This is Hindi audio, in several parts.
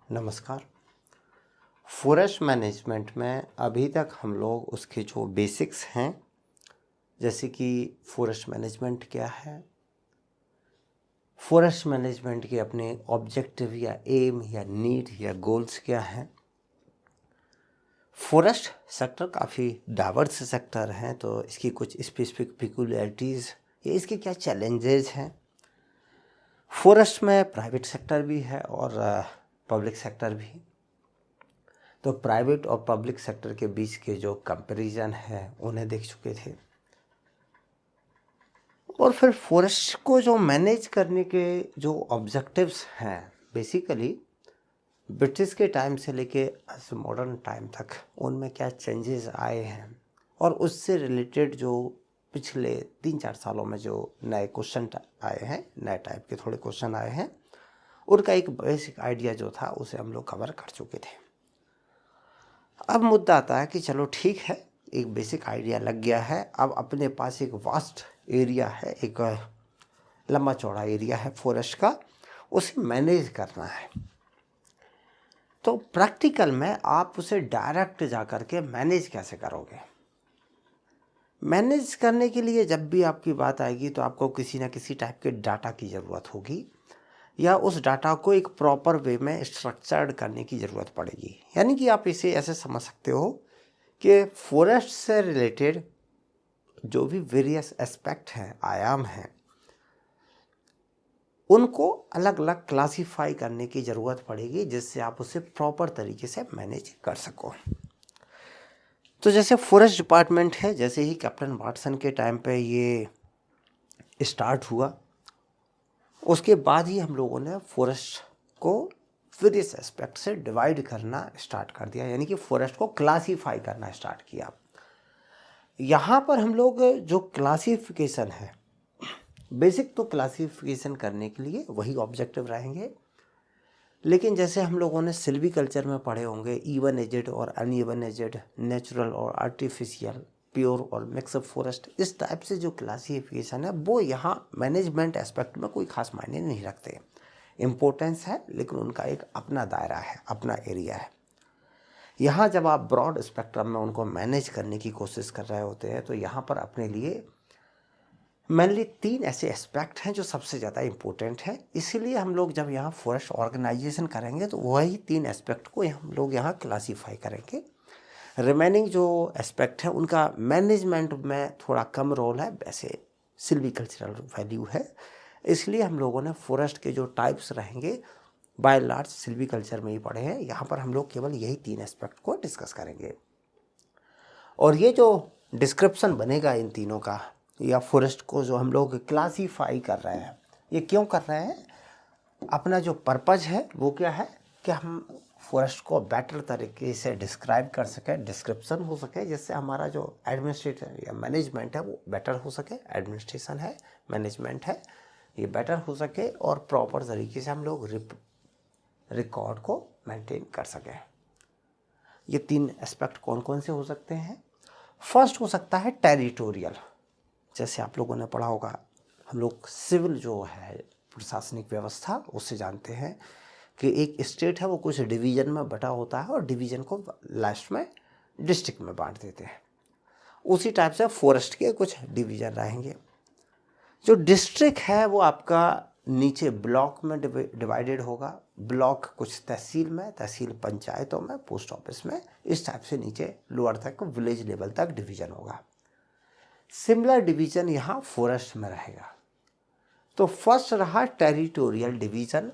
नमस्कार। फॉरेस्ट मैनेजमेंट में अभी तक हम लोग उसके जो बेसिक्स हैं, जैसे कि फॉरेस्ट मैनेजमेंट क्या है, फॉरेस्ट मैनेजमेंट के अपने ऑब्जेक्टिव या एम या नीड या गोल्स क्या हैं। फॉरेस्ट सेक्टर काफ़ी डाइवर्स सेक्टर हैं, तो इसकी कुछ स्पेसिफिक पिकुलियरिटीज़ या इसके क्या चैलेंजेस हैं। फॉरेस्ट में प्राइवेट सेक्टर भी है और पब्लिक सेक्टर भी। तो प्राइवेट और पब्लिक सेक्टर के बीच के जो कंपैरिजन है उन्हें देख चुके थे, और फिर फॉरेस्ट को जो मैनेज करने के जो ऑब्जेक्टिव्स हैं, बेसिकली ब्रिटिश के टाइम से लेके मॉडर्न टाइम तक उनमें क्या चेंजेस आए हैं, और उससे रिलेटेड जो पिछले 3-4 सालों में जो नए क्वेश्चन आए हैं, नए टाइप के थोड़े क्वेश्चन आए हैं, उनका एक बेसिक आइडिया जो था उसे हम लोग कवर कर चुके थे। अब मुद्दा आता है कि चलो ठीक है, एक बेसिक आइडिया लग गया है, अब अपने पास एक वास्ट एरिया है, एक लंबा चौड़ा एरिया है फॉरेस्ट का, उसे मैनेज करना है। तो प्रैक्टिकल में आप उसे डायरेक्ट जा कर के मैनेज कैसे करोगे? मैनेज करने के लिए जब भी आपकी बात आएगी तो आपको किसी ना किसी टाइप के डाटा की ज़रूरत होगी, या उस डाटा को एक प्रॉपर वे में स्ट्रक्चर्ड करने की ज़रूरत पड़ेगी। यानी कि आप इसे ऐसे समझ सकते हो कि फॉरेस्ट से रिलेटेड जो भी वेरियस एस्पेक्ट हैं, आयाम हैं, उनको अलग अलग क्लासीफाई करने की ज़रूरत पड़ेगी, जिससे आप उसे प्रॉपर तरीके से मैनेज कर सको। तो जैसे फॉरेस्ट डिपार्टमेंट है, जैसे ही कैप्टन वाटसन के टाइम पे ये स्टार्ट हुआ, उसके बाद ही हम लोगों ने फॉरेस्ट को वेरियस एस्पेक्ट से डिवाइड करना स्टार्ट कर दिया, यानी कि फॉरेस्ट को क्लासीफाई करना स्टार्ट किया। यहाँ पर हम लोग जो क्लासिफिकेशन है, बेसिक तो क्लासिफिकेशन करने के लिए वही ऑब्जेक्टिव रहेंगे, लेकिन जैसे हम लोगों ने सिल्वीकल्चर में पढ़े होंगे, इवन एजेड और अनइवन एजेड, नेचुरल और आर्टिफिशियल, प्योर और मिक्सअप फॉरेस्ट, इस टाइप से जो क्लासिफिकेशन है वो यहाँ मैनेजमेंट एस्पेक्ट में कोई खास मायने नहीं रखते। इम्पोर्टेंस है, लेकिन उनका एक अपना दायरा है, अपना एरिया है। यहाँ जब आप ब्रॉड स्पेक्ट्रम में उनको मैनेज करने की कोशिश कर रहे होते हैं, तो यहाँ पर अपने लिए मेनली 3 ऐसे एस्पेक्ट हैं जो सबसे ज़्यादा इम्पोर्टेंट हैं। इसीलिए हम लोग जब यहाँ फॉरेस्ट ऑर्गेनाइजेशन करेंगे तो वही 3 एस्पेक्ट को हम लोग यहाँ क्लासीफाई करेंगे। रिमेनिंग जो एस्पेक्ट है उनका मैनेजमेंट में थोड़ा कम रोल है, वैसे सिल्वीकल्चरल वैल्यू है। इसलिए हम लोगों ने फॉरेस्ट के जो टाइप्स रहेंगे बाय लार्ज सिल्वीकल्चर में ही पढ़े हैं। यहाँ पर हम लोग केवल यही 3 एस्पेक्ट को डिस्कस करेंगे, और ये जो डिस्क्रिप्शन बनेगा इन तीनों का, या फॉरेस्ट को जो हम लोग क्लासीफाई कर रहे हैं, ये क्यों कर रहे हैं? अपना जो पर्पज़ है वो क्या है कि हम फॉरेस्ट को बेटर तरीके से डिस्क्राइब कर सकें, डिस्क्रिप्शन हो सके, जिससे हमारा जो एडमिनिस्ट्रेशन या मैनेजमेंट है वो बेटर हो सके। एडमिनिस्ट्रेशन है, मैनेजमेंट है, ये बेटर हो सके, और प्रॉपर तरीके से हम लोग रिकॉर्ड को मेंटेन कर सकें। ये 3 एस्पेक्ट कौन कौन से हो सकते हैं? फर्स्ट हो सकता है टेरिटोरियल। जैसे आप लोगों ने पढ़ा होगा, हम लोग सिविल जो है प्रशासनिक व्यवस्था, उससे जानते हैं कि एक स्टेट है वो कुछ डिवीज़न में बटा होता है, और डिवीज़न को लास्ट में डिस्ट्रिक्ट में बांट देते हैं। उसी टाइप से फॉरेस्ट के कुछ डिवीज़न रहेंगे। जो डिस्ट्रिक्ट है वो आपका नीचे ब्लॉक में डिवाइडेड होगा। ब्लॉक कुछ तहसील में, तहसील पंचायतों में, पोस्ट ऑफिस में, इस टाइप से नीचे लोअर तक विलेज लेवल तक डिवीज़न होगा। सिमिलर डिवीज़न यहाँ फॉरेस्ट में रहेगा। तो फर्स्ट रहा टेरिटोरियल डिवीज़न,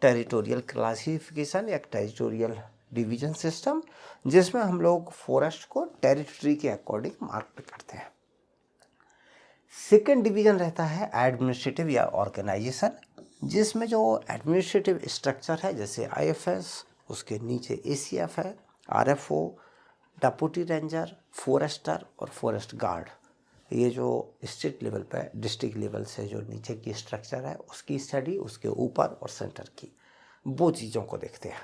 टेरिटोरियल क्लासिफिकेशन या टेरिटोरियल डिवीज़न सिस्टम, जिसमें हम लोग फॉरेस्ट को टेरिटरी के अकॉर्डिंग मार्क करते हैं। सेकेंड डिवीज़न रहता है एडमिनिस्ट्रेटिव या ऑर्गेनाइजेशन, जिसमें जो एडमिनिस्ट्रेटिव स्ट्रक्चर है, जैसे IFS, उसके नीचे ACF है, RFO, डेप्यूटी रेंजर, फॉरेस्टर और फॉरेस्ट गार्ड। ये जो स्टेट लेवल पे, डिस्ट्रिक्ट लेवल से जो नीचे की स्ट्रक्चर है उसकी स्टडी, उसके ऊपर और सेंटर की, वो चीज़ों को देखते हैं।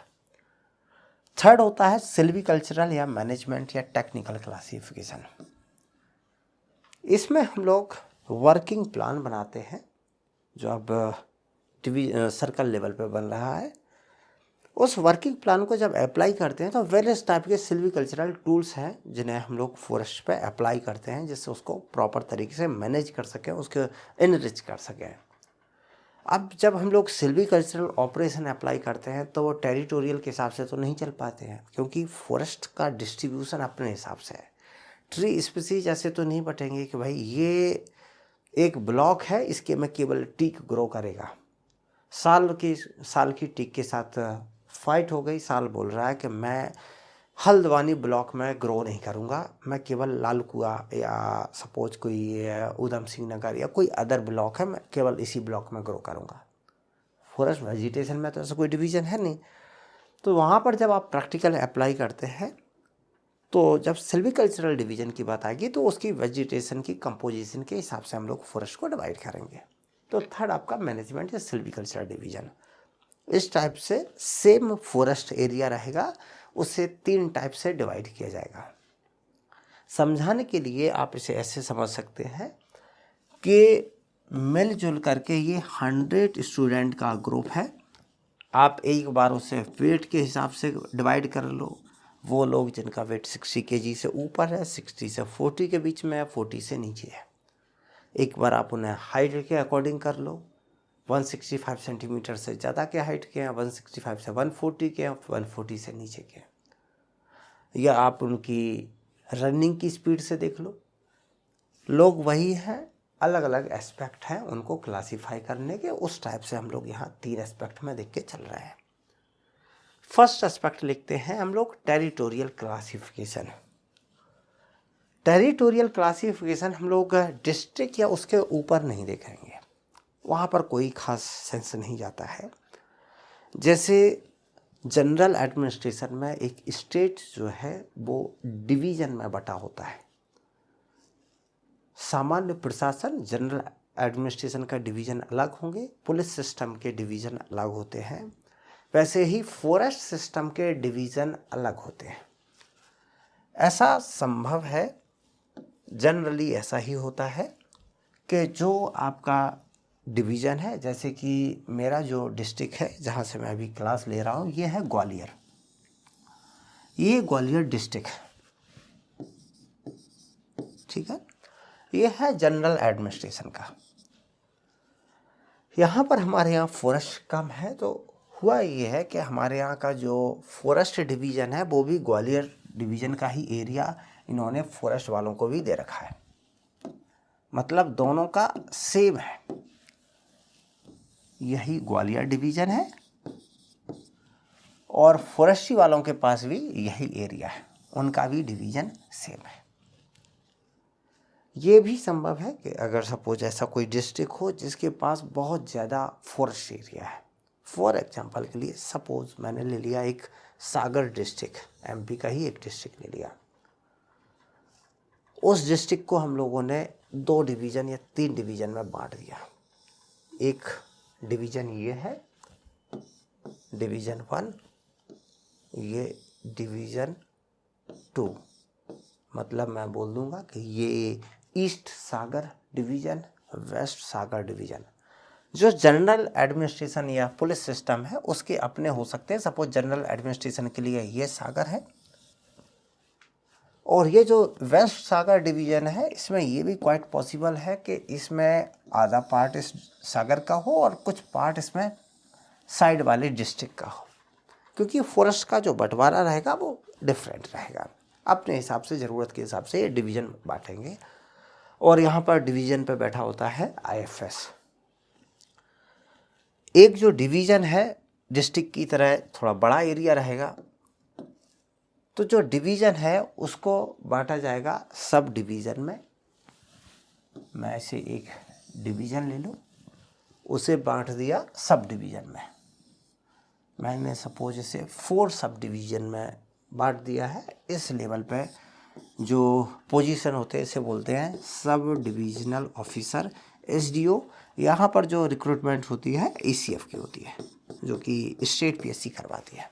थर्ड होता है सिल्वीकल्चरल या मैनेजमेंट या टेक्निकल क्लासिफिकेशन। इसमें हम लोग वर्किंग प्लान बनाते हैं, जो अब सर्कल लेवल पे बन रहा है, उस वर्किंग प्लान को जब अप्लाई करते हैं तो वेरियस टाइप के सिल्वीकल्चरल टूल्स हैं जिन्हें हम लोग फॉरेस्ट पे अप्लाई करते हैं, जिससे उसको प्रॉपर तरीके से मैनेज कर सकें, उसको इनरिच कर सकें। अब जब हम लोग सिल्वीकल्चरल ऑपरेशन अप्लाई करते हैं तो वो टेरिटोरियल के हिसाब से तो नहीं चल पाते हैं, क्योंकि फॉरेस्ट का डिस्ट्रीब्यूशन अपने हिसाब से है। ट्री स्पीसीज ऐसे तो नहीं बटेंगे कि भाई ये एक ब्लॉक है, इसके में केवल टीक ग्रो करेगा। साल की टीक के साथ फाइट हो गई, साल बोल रहा है कि मैं हल्द्वानी ब्लॉक में ग्रो नहीं करूँगा, मैं केवल लाल कुआ या सपोज कोई उधम सिंह नगर या कोई अदर ब्लॉक है, मैं केवल इसी ब्लॉक में ग्रो करूँगा। फॉरेस्ट वेजिटेशन में तो ऐसा कोई डिवीज़न है नहीं। तो वहाँ पर जब आप प्रैक्टिकल अप्लाई करते हैं तो जब सिल्वीकल्चरल डिवीज़न की बात आएगी तो उसकी वेजिटेशन की कंपोजिशन के हिसाब से हम लोग फॉरेस्ट को डिवाइड करेंगे। तो थर्ड आपका मैनेजमेंट या सिल्वीकल्चरल डिवीज़न। इस टाइप से सेम फॉरेस्ट एरिया रहेगा, उसे 3 टाइप से डिवाइड किया जाएगा। समझाने के लिए आप इसे ऐसे समझ सकते हैं कि मिलजुल करके ये 100 स्टूडेंट का ग्रुप है। आप एक बार उसे वेट के हिसाब से डिवाइड कर लो। वो लोग जिनका वेट 60 kg से ऊपर है, 60 से 40 के बीच में है, 40 से नीचे है, एक बार आप उन्हें हाइट के अकॉर्डिंग कर लो। 165 सेंटीमीटर से ज़्यादा के हाइट के हैं, 165 से 140 के हैं, 140 से नीचे के हैं। या आप उनकी रनिंग की स्पीड से देख लो। लोग वही हैं, अलग अलग एस्पेक्ट हैं उनको क्लासीफाई करने के। उस टाइप से हम लोग यहाँ 3 एस्पेक्ट में देख के चल रहे हैं। फर्स्ट एस्पेक्ट लिखते हैं हम लोग टेरिटोरियल क्लासिफिकेशन। टेरिटोरियल क्लासिफिकेशन हम लोग डिस्ट्रिक्ट या उसके ऊपर नहीं देखेंगे, वहाँ पर कोई खास सेंस नहीं जाता है। जैसे जनरल एडमिनिस्ट्रेशन में एक स्टेट जो है वो डिवीज़न में बटा होता है। सामान्य प्रशासन जनरल एडमिनिस्ट्रेशन का डिवीज़न अलग होंगे, पुलिस सिस्टम के डिवीज़न अलग होते हैं, वैसे ही फॉरेस्ट सिस्टम के डिवीज़न अलग होते हैं। ऐसा संभव है, जनरली ऐसा ही होता है कि जो आपका डिवीज़न है, जैसे कि मेरा जो डिस्ट्रिक्ट है जहाँ से मैं अभी क्लास ले रहा हूँ, ये है ग्वालियर। ये ग्वालियर डिस्ट्रिक्ट है, ठीक है। ये है जनरल एडमिनिस्ट्रेशन का। यहाँ पर हमारे यहाँ फॉरेस्ट कम है, तो हुआ ये है कि हमारे यहाँ का जो फॉरेस्ट डिवीज़न है वो भी ग्वालियर डिवीज़न का ही एरिया इन्होंने फॉरेस्ट वालों को भी दे रखा है। मतलब दोनों का सेम है। यही ग्वालियर डिवीज़न है और फॉरेस्ट्री वालों के पास भी यही एरिया है, उनका भी डिवीज़न सेम है। ये भी संभव है कि अगर सपोज ऐसा कोई डिस्ट्रिक्ट हो जिसके पास बहुत ज़्यादा फॉरेस्ट एरिया है। फॉर एग्जांपल के लिए सपोज मैंने ले लिया एक सागर डिस्ट्रिक्ट, एमपी का ही एक डिस्ट्रिक्ट ले लिया। उस डिस्ट्रिक्ट को हम लोगों ने 2 डिवीज़न या 3 डिवीज़न में बांट दिया। एक डिवीज़न ये है, डिवीज़न 1, ये डिवीज़न 2। मतलब मैं बोल दूंगा कि ये ईस्ट सागर डिवीज़न, वेस्ट सागर डिवीज़न। जो जनरल एडमिनिस्ट्रेशन या पुलिस सिस्टम है उसके अपने हो सकते हैं। सपोज जनरल एडमिनिस्ट्रेशन के लिए ये सागर है, और ये जो वेस्ट सागर डिवीज़न है इसमें ये भी क्वाइट पॉसिबल है कि इसमें आधा पार्ट इस सागर का हो और कुछ पार्ट इसमें साइड वाले डिस्ट्रिक्ट का हो, क्योंकि फॉरेस्ट का जो बंटवारा रहेगा वो डिफरेंट रहेगा। अपने हिसाब से, ज़रूरत के हिसाब से ये डिवीज़न बांटेंगे। और यहाँ पर डिवीज़न पे बैठा होता है आईएफएस। एक जो डिवीज़न है डिस्ट्रिक्ट की तरह थोड़ा बड़ा एरिया रहेगा, तो जो डिवीज़न है उसको बांटा जाएगा सब डिवीज़न में। मैं ऐसे एक डिवीज़न ले लूँ, उसे बांट दिया सब डिवीज़न में। मैंने सपोज इसे 4 सब डिवीज़न में बांट दिया है। इस लेवल पे जो पोजीशन होते हैं इसे बोलते हैं सब डिविजनल ऑफिसर, एसडीओ। यहाँ पर जो रिक्रूटमेंट होती है एसीएफ की होती है, जो कि स्टेट पीएससी करवाती है।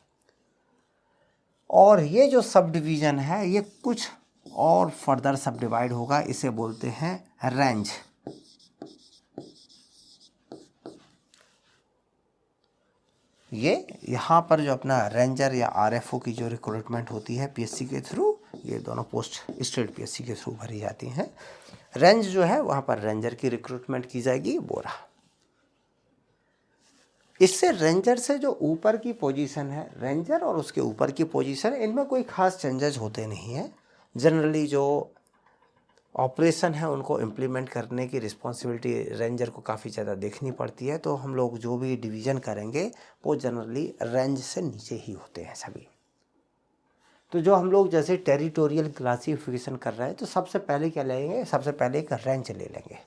और ये जो सब डिवीज़न है ये कुछ और फर्दर सब डिवाइड होगा, इसे बोलते हैं रेंज। ये यहाँ पर जो अपना रेंजर या आरएफओ की जो रिक्रूटमेंट होती है पीएससी के थ्रू, ये दोनों पोस्ट स्टेट पीएससी के थ्रू भरी जाती हैं। रेंज जो है वहाँ पर रेंजर की रिक्रूटमेंट की जाएगी, वो रहा। इससे रेंजर से जो ऊपर की पोजीशन है, रेंजर और उसके ऊपर की पोजीशन, इनमें कोई खास चेंजेस होते नहीं हैं। जनरली जो ऑपरेशन है उनको इम्प्लीमेंट करने की रिस्पॉन्सिबिलिटी रेंजर को काफ़ी ज़्यादा देखनी पड़ती है। तो हम लोग जो भी डिवीज़न करेंगे वो जनरली रेंज से नीचे ही होते हैं सभी। तो जो हम लोग जैसे टेरिटोरियल क्लासिफिकेशन कर रहे हैं, तो सबसे पहले क्या लेंगे, सबसे पहले एक रेंज ले लेंगे।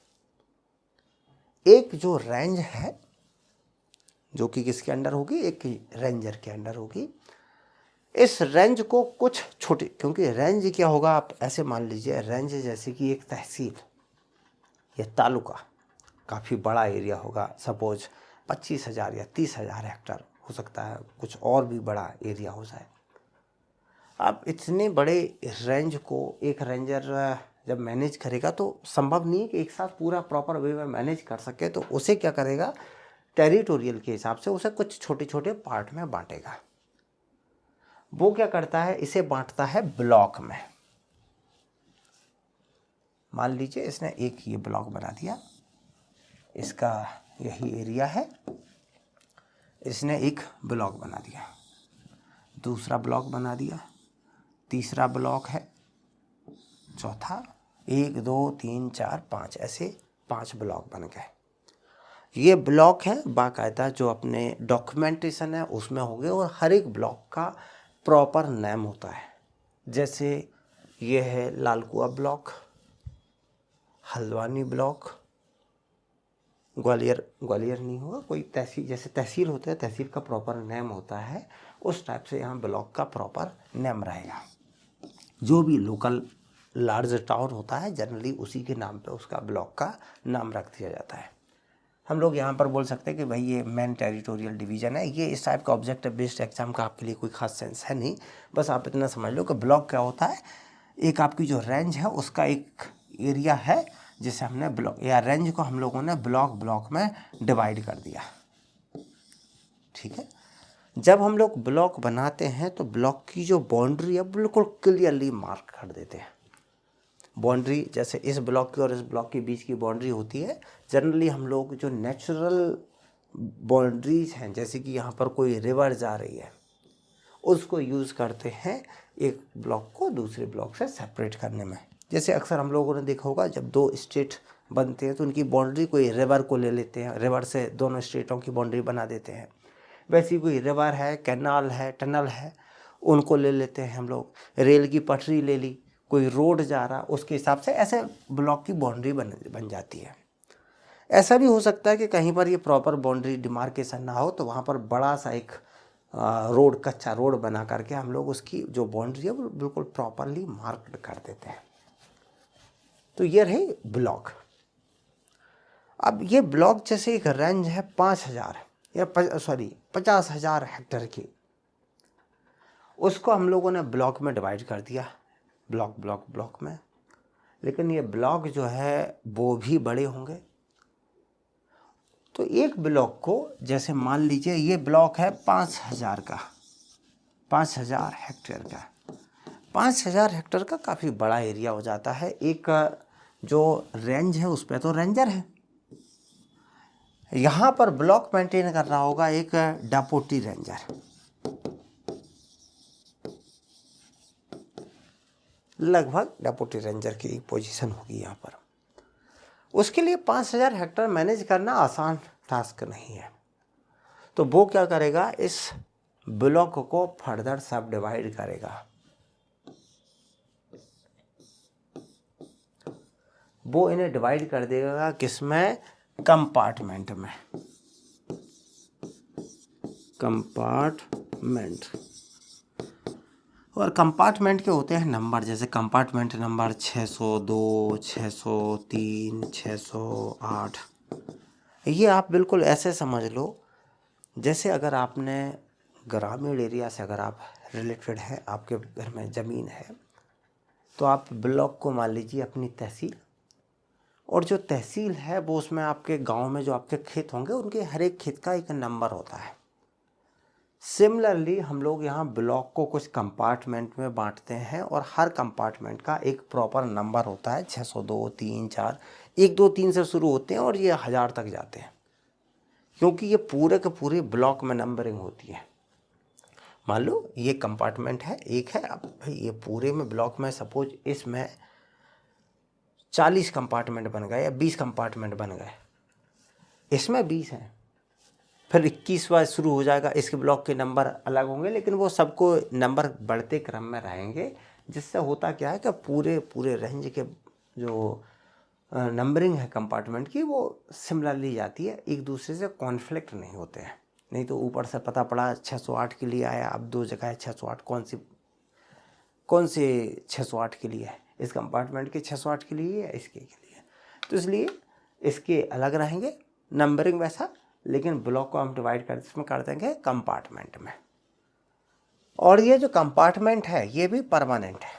एक जो रेंज है जो कि किसके अंडर होगी, एक रेंजर के अंडर होगी। इस रेंज को कुछ छोटे, क्योंकि रेंज क्या होगा, आप ऐसे मान लीजिए रेंज जैसे कि एक तहसील या तालुका काफ़ी बड़ा एरिया होगा, सपोज 25,000 या 30,000 हेक्टेयर हो सकता है, कुछ और भी बड़ा एरिया हो जाए। अब इतने बड़े रेंज को एक रेंजर जब मैनेज करेगा तो संभव नहीं है कि एक साथ पूरा प्रॉपर वे में मैनेज कर सके। तो उसे क्या करेगा, टेरिटोरियल के हिसाब से उसे कुछ छोटे छोटे पार्ट में बांटेगा। वो क्या करता है, इसे बांटता है ब्लॉक में। मान लीजिए इसने एक ये ब्लॉक बना दिया, इसका यही एरिया है, इसने एक ब्लॉक बना दिया, दूसरा ब्लॉक बना दिया, तीसरा ब्लॉक है, चौथा, 1 2 3 4 5, ऐसे 5 ब्लॉक बन गए। ये ब्लॉक है बाकायदा जो अपने डॉक्यूमेंटेशन है उसमें हो गए, और हर एक ब्लॉक का प्रॉपर नेम होता है। जैसे ये है लालकुआ ब्लॉक, हल्द्वानी ब्लॉक, ग्वालियर नहीं होगा, कोई तहसील, जैसे तहसील होता है तहसील का प्रॉपर नेम होता है, उस टाइप से यहाँ ब्लॉक का प्रॉपर नेम रहेगा। जो भी लोकल लार्ज टाउन होता है जनरली उसी के नाम पे उसका ब्लॉक का नाम रख दिया जाता है। हम लोग यहाँ पर बोल सकते हैं कि भाई ये मेन टेरिटोरियल डिवीज़न है। ये इस टाइप का ऑब्जेक्टिव बेस्ड एग्जाम का आपके लिए कोई खास सेंस है नहीं, बस आप इतना समझ लो कि ब्लॉक क्या होता है। एक आपकी जो रेंज है उसका एक एरिया है जिसे हमने ब्लॉक या रेंज को हम लोगों ने ब्लॉक में डिवाइड कर दिया, ठीक है। जब हम लोग ब्लॉक बनाते हैं तो ब्लॉक की जो बाउंड्री है बिल्कुल क्लियरली मार्क कर देते हैं। बाउंड्री जैसे इस ब्लॉक की और इस ब्लॉक के बीच की बाउंड्री होती है, जनरली हम लोग जो नेचुरल बाउंड्रीज हैं, जैसे कि यहाँ पर कोई रिवर जा रही है, उसको यूज़ करते हैं एक ब्लॉक को दूसरे ब्लॉक से सेपरेट करने में। जैसे अक्सर हम लोगों ने देखा होगा जब 2 स्टेट बनते हैं तो उनकी बाउंड्री कोई रिवर को ले लेते हैं, रिवर से दोनों स्टेटों की बाउंड्री बना देते हैं। वैसी कोई रिवर है, कैनाल है, टनल है, उनको ले लेते हैं हम लोग। रेल की पटरी ले ली, कोई रोड जा रहा, उसके हिसाब से ऐसे ब्लॉक की बाउंड्री बन जाती है। ऐसा भी हो सकता है कि कहीं पर ये प्रॉपर बाउंड्री डिमार्केशन ना हो तो वहाँ पर बड़ा सा एक रोड, कच्चा रोड बना करके हम लोग उसकी जो बाउंड्री है वो बिल्कुल प्रॉपरली मार्क कर देते हैं। तो ये रहे ब्लॉक। अब ये ब्लॉक जैसे एक रेंज है 5,000 या 50,000 हेक्टेयर की, उसको हम लोगों ने ब्लॉक में डिवाइड कर दिया, ब्लॉक में। लेकिन ये ब्लॉक जो है वो भी बड़े होंगे। तो एक ब्लॉक को जैसे मान लीजिए ये ब्लॉक है 5,000 का, 5,000 हेक्टेयर का। 5,000 हेक्टेयर का काफ़ी बड़ा एरिया हो जाता है। एक जो रेंज है उस पर तो रेंजर है, यहाँ पर ब्लॉक मेंटेन कर रहा होगा एक डेप्यूटी रेंजर। लगभग डेप्यूटी रेंजर की पोजीशन होगी यहाँ पर। उसके लिए 5,000 हेक्टेयर मैनेज करना आसान टास्क नहीं है। तो वो क्या करेगा, इस ब्लॉक को फर्दर सब डिवाइड करेगा। वो इन्हें डिवाइड कर देगा किसमें, कंपार्टमेंट में। कंपार्टमेंट, और कंपार्टमेंट के होते हैं नंबर, जैसे कंपार्टमेंट नंबर 602, 603, 608। ये आप बिल्कुल ऐसे समझ लो जैसे अगर आपने ग्रामीण एरिया से अगर आप रिलेटेड हैं, आपके घर में ज़मीन है, तो आप ब्लॉक को मान लीजिए अपनी तहसील, और जो तहसील है वो उसमें आपके गांव में जो आपके खेत होंगे उनके हर एक खेत का एक नंबर होता है। सिमिलरली हम लोग यहाँ ब्लॉक को कुछ कंपार्टमेंट में बांटते हैं और हर कंपार्टमेंट का एक प्रॉपर नंबर होता है, 602, 3, 4, 1, 2, 3 से शुरू होते हैं और ये 1000 तक जाते हैं, क्योंकि ये पूरे के पूरे ब्लॉक में नंबरिंग होती है। मान लो ये कंपार्टमेंट है, एक है, अब भाई ये पूरे में ब्लॉक में सपोज इसमें 40 कंपार्टमेंट बन गए या 20 कंपार्टमेंट बन गए, इसमें 20 हैं, फिर 21वां शुरू हो जाएगा, इसके ब्लॉक के नंबर अलग होंगे, लेकिन वो सबको नंबर बढ़ते क्रम में रहेंगे, जिससे होता क्या है कि पूरे पूरे रेंज के जो नंबरिंग है कंपार्टमेंट की वो सिमिलरली जाती है, एक दूसरे से कॉन्फ्लिक्ट नहीं होते हैं। नहीं तो ऊपर से पता पड़ा 608 के लिए आया, अब दो जगह है 608, कौन से 608 के लिए है, इस कंपार्टमेंट के 608 के लिए या इसके लिए। तो इसलिए इसके अलग रहेंगे नंबरिंग वैसा, लेकिन ब्लॉक को हम डिवाइड कर देंगे कंपार्टमेंट में। और ये जो कंपार्टमेंट है ये भी परमानेंट है,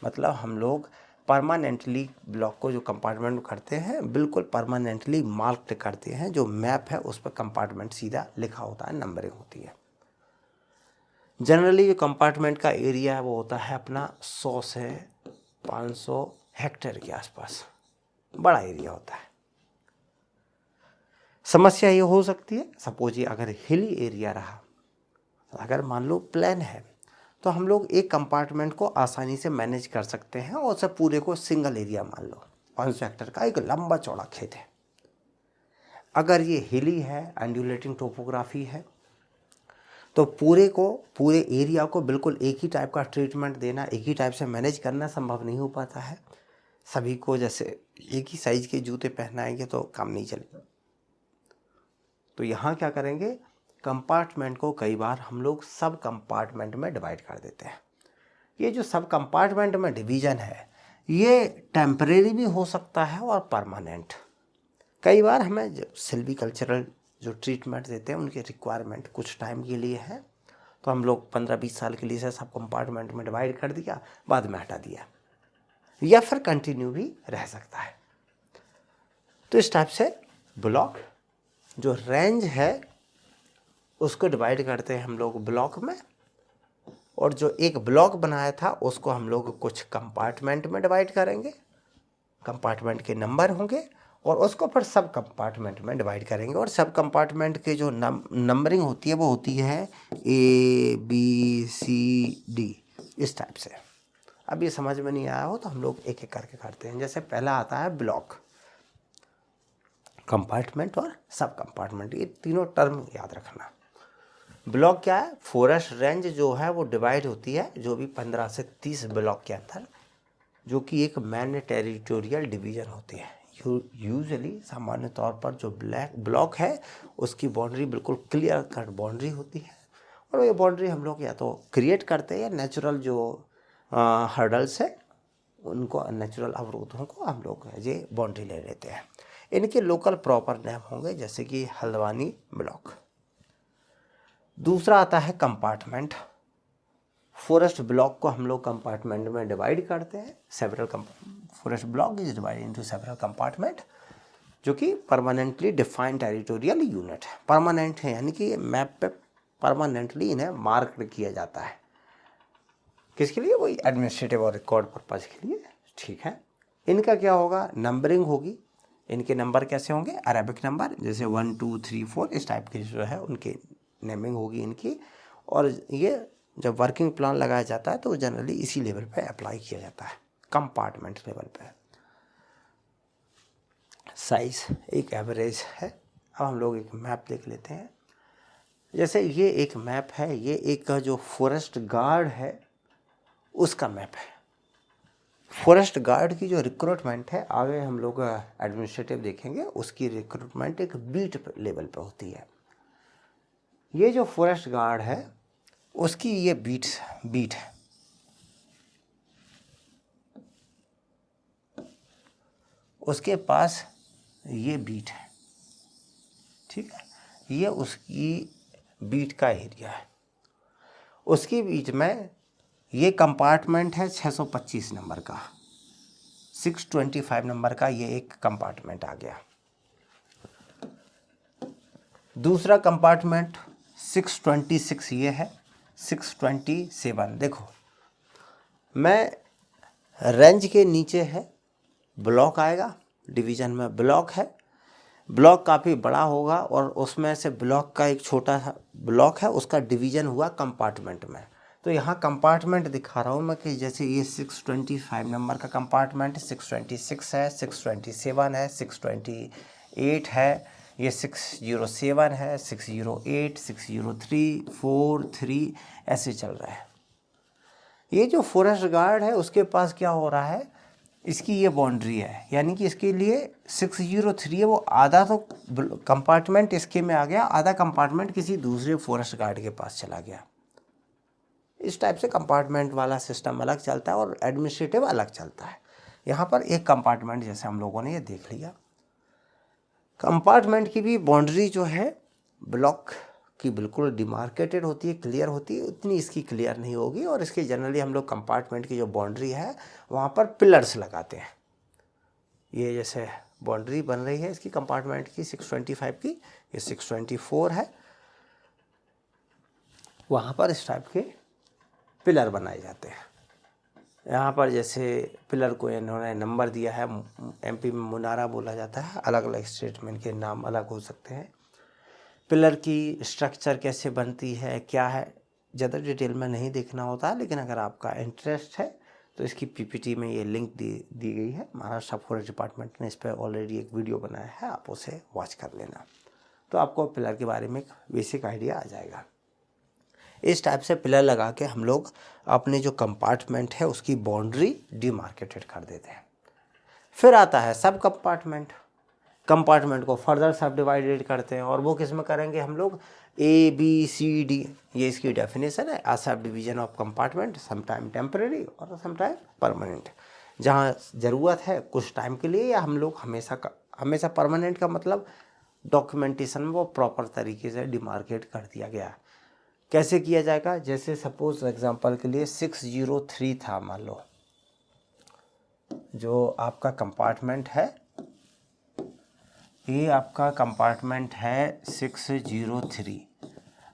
मतलब हम लोग परमानेंटली ब्लॉक को जो कंपार्टमेंट करते हैं बिल्कुल परमानेंटली मार्क्ड करते हैं, जो मैप है उस पर कंपार्टमेंट सीधा लिखा होता है, नंबरिंग होती है। जनरली जो कंपार्टमेंट का एरिया है वो होता है अपना 100 से 500 हेक्टेयर के आसपास, बड़ा एरिया होता है। समस्या ये हो सकती है, सपोज ये अगर हिली एरिया रहा, अगर मान लो प्लेन है, तो हम लोग एक कंपार्टमेंट को आसानी से मैनेज कर सकते हैं और सब पूरे को सिंगल एरिया मान लो 500 हेक्टेयर का एक लंबा चौड़ा खेत है। अगर ये हिली है, एंडुलेटिंग टोपोग्राफी है, तो पूरे एरिया को बिल्कुल एक ही टाइप का ट्रीटमेंट देना, एक ही टाइप से मैनेज करना संभव नहीं हो पाता है। सभी को जैसे एक ही साइज के जूते पहनाएंगे तो काम नहीं चलेगा। तो यहाँ क्या करेंगे, कंपार्टमेंट को कई बार हम लोग सब कंपार्टमेंट में डिवाइड कर देते हैं। ये जो सब कंपार्टमेंट में डिवीज़न है ये टेम्परेरी भी हो सकता है और परमानेंट। कई बार हमें जो सिल्वीकल्चरल जो ट्रीटमेंट देते हैं उनके रिक्वायरमेंट कुछ टाइम के लिए है, तो हम लोग 15-20 साल के लिए से सब कंपार्टमेंट में डिवाइड कर दिया, बाद में हटा दिया, या फिर कंटिन्यू भी रह सकता है। तो इस टाइप से ब्लॉक जो रेंज है उसको डिवाइड करते हैं हम लोग ब्लॉक में, और जो एक ब्लॉक बनाया था उसको हम लोग कुछ कंपार्टमेंट में डिवाइड करेंगे, कंपार्टमेंट के नंबर होंगे, और उसको फिर सब कंपार्टमेंट में डिवाइड करेंगे। और सब कंपार्टमेंट के जो नंबरिंग होती है वो होती है ABCD, इस टाइप से। अब ये समझ में नहीं आया हो तो हम लोग एक एक करके करते हैं। जैसे पहला आता है ब्लॉक, कंपार्टमेंट और सब कंपार्टमेंट, ये तीनों टर्म याद रखना। ब्लॉक क्या है, फॉरेस्ट रेंज जो है वो डिवाइड होती है जो भी 15 से 30 ब्लॉक के अंदर, जो कि एक मैन टेरिटोरियल डिवीज़न होती है। यूजुअली सामान्य तौर पर जो ब्लॉक है उसकी बाउंड्री बिल्कुल क्लियर कट बाउंड्री होती है, और ये बाउंड्री हम लोग या तो क्रिएट करते हैं या नेचुरल जो हर्डल्स है उनको, नेचुरल अवरोधों को हम लोग ये बाउंड्री ले लेते हैं। इनके लोकल प्रॉपर नेम होंगे, जैसे कि हल्द्वानी ब्लॉक। दूसरा आता है कंपार्टमेंट। फॉरेस्ट ब्लॉक को हम लोग कंपार्टमेंट में डिवाइड करते हैं, several forest block is divided into several compartment, जो कि परमानेंटली डिफाइंड टेरिटोरियल यूनिट है। परमानेंट है यानी कि मैप पे परमानेंटली इन्हें मार्क किया जाता है, किसके लिए, वही एडमिनिस्ट्रेटिव और रिकॉर्ड पर्पज के लिए। ठीक है, इनका क्या होगा, नंबरिंग होगी। इनके नंबर कैसे होंगे, अरेबिक नंबर, जैसे 1 2 3 4 इस टाइप के जो है उनके नेमिंग होगी इनकी। और ये जब वर्किंग प्लान लगाया जाता है तो जनरली इसी लेवल पे अप्लाई किया जाता है, कंपार्टमेंट लेवल पे। साइज एक एवरेज है। अब हम लोग एक मैप देख लेते हैं। जैसे ये एक मैप है, ये एक जो फॉरेस्ट गार्ड है उसका मैप है। फॉरेस्ट गार्ड की जो रिक्रूटमेंट है, आगे हम लोग एडमिनिस्ट्रेटिव देखेंगे, उसकी रिक्रूटमेंट एक बीट लेवल पे होती है। ये जो फॉरेस्ट गार्ड है उसकी ये बीट है। उसके पास ये बीट है, ठीक है, ये उसकी बीट का एरिया है। उसकी बीच में ये कंपार्टमेंट है 625 नंबर का, 625 नंबर का ये एक कंपार्टमेंट आ गया। दूसरा कंपार्टमेंट 626 ये है, 627 देखो, मैं रेंज के नीचे है, ब्लॉक आएगा, डिवीज़न में ब्लॉक है, ब्लॉक काफ़ी बड़ा होगा और उसमें से ब्लॉक का एक छोटा सा ब्लॉक है, उसका डिवीज़न हुआ कंपार्टमेंट में। तो यहाँ कंपार्टमेंट दिखा रहा हूँ मैं कि जैसे ये 625 नंबर का कंपार्टमेंट, 626 है, 627 है, 628 है, ये 607 है, 608, 603, 4, 3 ऐसे चल रहा है। ये जो फॉरेस्ट गार्ड है उसके पास क्या हो रहा है, इसकी ये बाउंड्री है, यानी कि इसके लिए 603 है, वो आधा तो कंपार्टमेंट इसके में आ गया, आधा कंपार्टमेंट किसी दूसरे फॉरेस्ट गार्ड के पास चला गया। इस टाइप से कंपार्टमेंट वाला सिस्टम अलग चलता है और एडमिनिस्ट्रेटिव अलग चलता है। यहाँ पर एक कंपार्टमेंट जैसे हम लोगों ने ये देख लिया। कंपार्टमेंट की भी बाउंड्री जो है ब्लॉक की बिल्कुल डिमार्केटेड होती है, क्लियर होती है, उतनी इसकी क्लियर नहीं होगी। और इसके जनरली हम लोग कंपार्टमेंट की जो बाउंड्री है वहाँ पर पिलर्स लगाते हैं। ये जैसे बाउंड्री बन रही है इसकी कंपार्टमेंट की 625 की, ये 624 है, वहाँ पर इस टाइप के पिलर बनाए जाते हैं। यहाँ पर जैसे पिलर को इन्होंने नंबर दिया है, एमपी में मुनारा बोला जाता है, अलग अलग स्टेट में इनके नाम अलग हो सकते हैं। पिलर की स्ट्रक्चर कैसे बनती है, क्या है, ज़्यादा डिटेल में नहीं देखना होता, लेकिन अगर आपका इंटरेस्ट है तो इसकी पीपीटी में ये लिंक दी गई है। महाराष्ट्र फॉरेस्ट डिपार्टमेंट ने इस पर ऑलरेडी एक वीडियो बनाया है, आप उसे वॉच कर लेना, तो आपको पिलर के बारे में एक बेसिक आइडिया आ जाएगा। इस टाइप से पिलर लगा के हम लोग अपने जो कंपार्टमेंट है उसकी बाउंड्री डिमार्केटेड कर देते हैं। फिर आता है सब कंपार्टमेंट, कंपार्टमेंट को फर्दर सब डिवाइडेड करते हैं, और वो किस में करेंगे हम लोग, A B C D, ये इसकी डेफिनेशन है। आ subdivision of compartment, sometime temporary और समटाइम परमानेंट। जहाँ ज़रूरत है कुछ टाइम के लिए, या हम लोग हमेशा परमानेंट का मतलब डॉक्यूमेंटेशन में वो प्रॉपर तरीके से डिमार्केट कर दिया गया। कैसे किया जाएगा, जैसे सपोज एग्जांपल के लिए 603 था, मान लो जो आपका कंपार्टमेंट है, ये आपका कंपार्टमेंट है 603।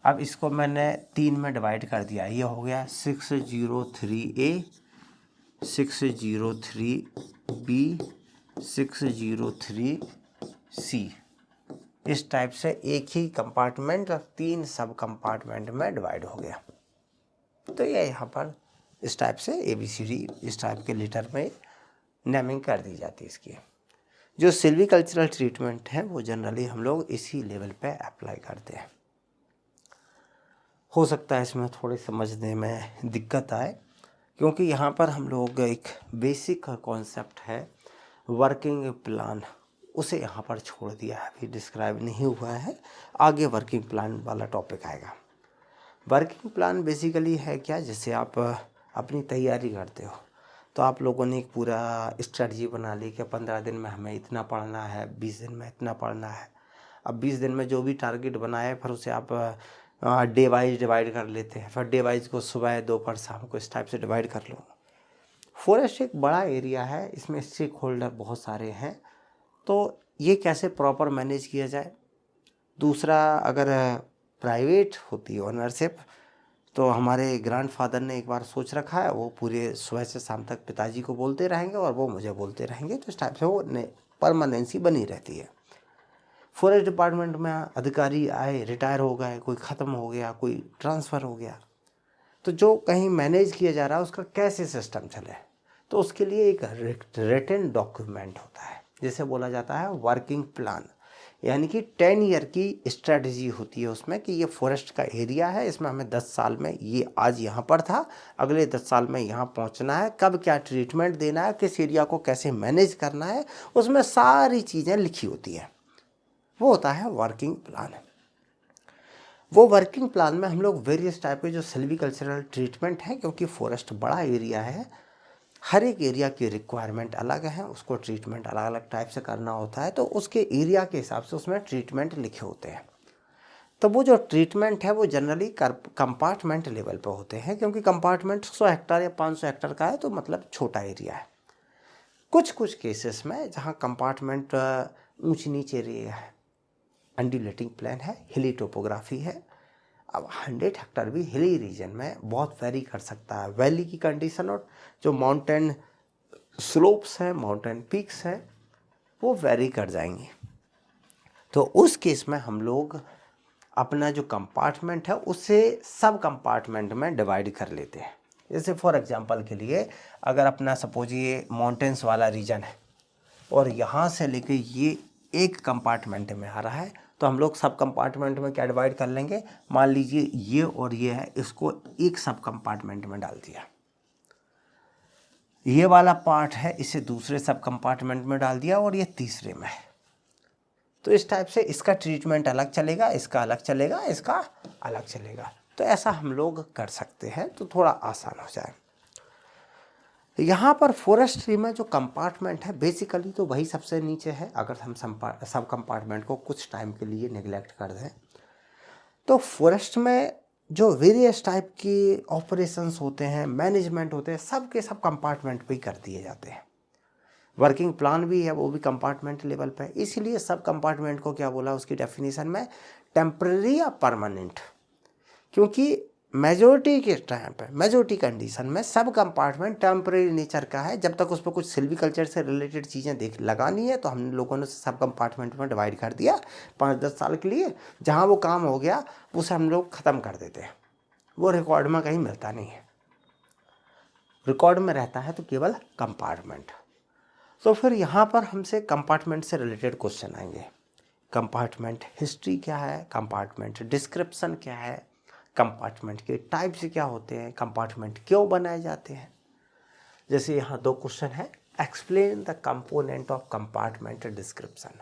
अब इसको मैंने 3 में डिवाइड कर दिया, ये हो गया 603A, 603B, 603C। इस टाइप से एक ही कंपार्टमेंट 3 सब कंपार्टमेंट में डिवाइड हो गया। तो ये यहाँ पर इस टाइप से ABCD इस टाइप के लेटर में नेमिंग कर दी जाती है इसकी। जो सिल्वीकल्चरल ट्रीटमेंट है वो जनरली हम लोग इसी लेवल पे अप्लाई करते हैं। हो सकता है इसमें थोड़ी समझने में दिक्कत आए, क्योंकि यहाँ पर हम लोग एक बेसिक कॉन्सेप्ट है वर्किंग प्लान, उसे यहाँ पर छोड़ दिया है, अभी डिस्क्राइब नहीं हुआ है, आगे वर्किंग प्लान वाला टॉपिक आएगा। वर्किंग प्लान बेसिकली है क्या, जैसे आप अपनी तैयारी करते हो तो आप लोगों ने एक पूरा स्ट्रेटजी बना ली कि 15 दिन में हमें इतना पढ़ना है, 20 दिन में इतना पढ़ना है। अब 20 दिन में जो भी टारगेट बनाया है फिर उसे आप डे वाइज डिवाइड कर लेते हैं, फिर डे वाइज को सुबह दोपहर शाम को इस टाइप से डिवाइड कर लो। फॉरेस्ट एक बड़ा एरिया है, इसमें स्टेक होल्डर बहुत सारे हैं, तो ये कैसे प्रॉपर मैनेज किया जाए। दूसरा, अगर प्राइवेट होती है ओनरशिप, तो हमारे ग्रैंडफादर ने एक बार सोच रखा है, वो पूरे सुबह से शाम तक पिताजी को बोलते रहेंगे और वो मुझे बोलते रहेंगे, तो इस टाइप से वो परमानेंसी बनी रहती है। फॉरेस्ट डिपार्टमेंट में अधिकारी आए, रिटायर हो गए, कोई ख़त्म हो गया, कोई ट्रांसफ़र हो गया, तो जो कहीं मैनेज किया जा रहा है उसका कैसे सिस्टम चले, तो उसके लिए एक रिटन डॉक्यूमेंट होता है, जिसे बोला जाता है वर्किंग प्लान। यानी कि 10 ईयर की स्ट्रेटजी होती है उसमें, कि ये फॉरेस्ट का एरिया है, इसमें हमें 10 साल में ये आज यहाँ पर था, अगले 10 साल में यहाँ पहुँचना है, कब क्या ट्रीटमेंट देना है, किस एरिया को कैसे मैनेज करना है, उसमें सारी चीज़ें लिखी होती हैं। वो होता है वर्किंग प्लान। वो वर्किंग प्लान में हम लोग वेरियस टाइप के जो सिल्वीकल्चरल ट्रीटमेंट है, क्योंकि फॉरेस्ट बड़ा एरिया है, हर एक एरिया की रिक्वायरमेंट अलग है, उसको ट्रीटमेंट अलग अलग टाइप से करना होता है, तो उसके एरिया के हिसाब से उसमें ट्रीटमेंट लिखे होते हैं। तो वो जो ट्रीटमेंट है वो जनरली कंपार्टमेंट लेवल पर होते हैं, क्योंकि कंपार्टमेंट 100 हेक्टर या 500 हेक्टर का है, तो मतलब छोटा एरिया है। कुछ केसेस में जहाँ कंपार्टमेंट ऊंच नीच एरिया है, अंडुलेटिंग प्लेन है, हिली टोपोग्राफी है, अब 100 हेक्टर भी हिली रीजन में बहुत वेरी कर सकता है। वैली की कंडीशन और जो माउंटेन स्लोप्स हैं, माउंटेन पीक्स हैं, वो वेरी कर जाएंगे। तो उस केस में हम लोग अपना जो कंपार्टमेंट है उसे सब कंपार्टमेंट में डिवाइड कर लेते हैं। जैसे फॉर एग्जांपल के लिए अगर अपना सपोज ये माउंटेन्स वाला रीजन है और यहाँ से लेके ये एक कंपार्टमेंट में आ रहा है, तो हम लोग सब कंपार्टमेंट में क्या डिवाइड कर लेंगे, मान लीजिए ये और ये है, इसको एक सब कंपार्टमेंट में डाल दिया। ये वाला पार्ट है इसे दूसरे सब कंपार्टमेंट में डाल दिया और ये तीसरे में है। तो इस टाइप से इसका ट्रीटमेंट अलग चलेगा, इसका अलग चलेगा, इसका अलग चलेगा। तो ऐसा हम लोग कर सकते हैं तो थोड़ा आसान हो जाए। यहाँ पर फॉरेस्ट्री में जो कंपार्टमेंट है बेसिकली तो वही सबसे नीचे है। अगर हम सब कंपार्टमेंट को कुछ टाइम के लिए नेग्लेक्ट कर दें तो फॉरेस्ट में जो वेरियस टाइप की ऑपरेशंस होते हैं, मैनेजमेंट होते हैं, सब के सब कंपार्टमेंट पे ही कर दिए जाते हैं। वर्किंग प्लान भी है वो भी कंपार्टमेंट लेवल पे। इसीलिए सब कंपार्टमेंट को क्या बोला उसकी डेफिनेशन में, टेम्पररी या परमानेंट। क्योंकि मेजोरिटी के टाइम पे, मेजोरिटी कंडीशन में सब कंपार्टमेंट टेम्पररी नेचर का है। जब तक उस पर कुछ सिल्वीकल्चर से रिलेटेड चीज़ें लगानी है तो हम लोगों ने सब कंपार्टमेंट में डिवाइड कर दिया 5-10 साल के लिए। जहाँ वो काम हो गया उसे हम लोग ख़त्म कर देते हैं। वो रिकॉर्ड में कहीं मिलता नहीं है, रिकॉर्ड में रहता है तो केवल कंपार्टमेंट। तो फिर यहाँ पर हमसे कंपार्टमेंट से रिलेटेड क्वेश्चन आएंगे। कंपार्टमेंट हिस्ट्री क्या है, कंपार्टमेंट डिस्क्रिप्शन क्या है, कंपार्टमेंट के टाइप्स क्या होते हैं, कंपार्टमेंट क्यों बनाए जाते हैं। जैसे यहाँ 2 क्वेश्चन है, explain the component of compartment description.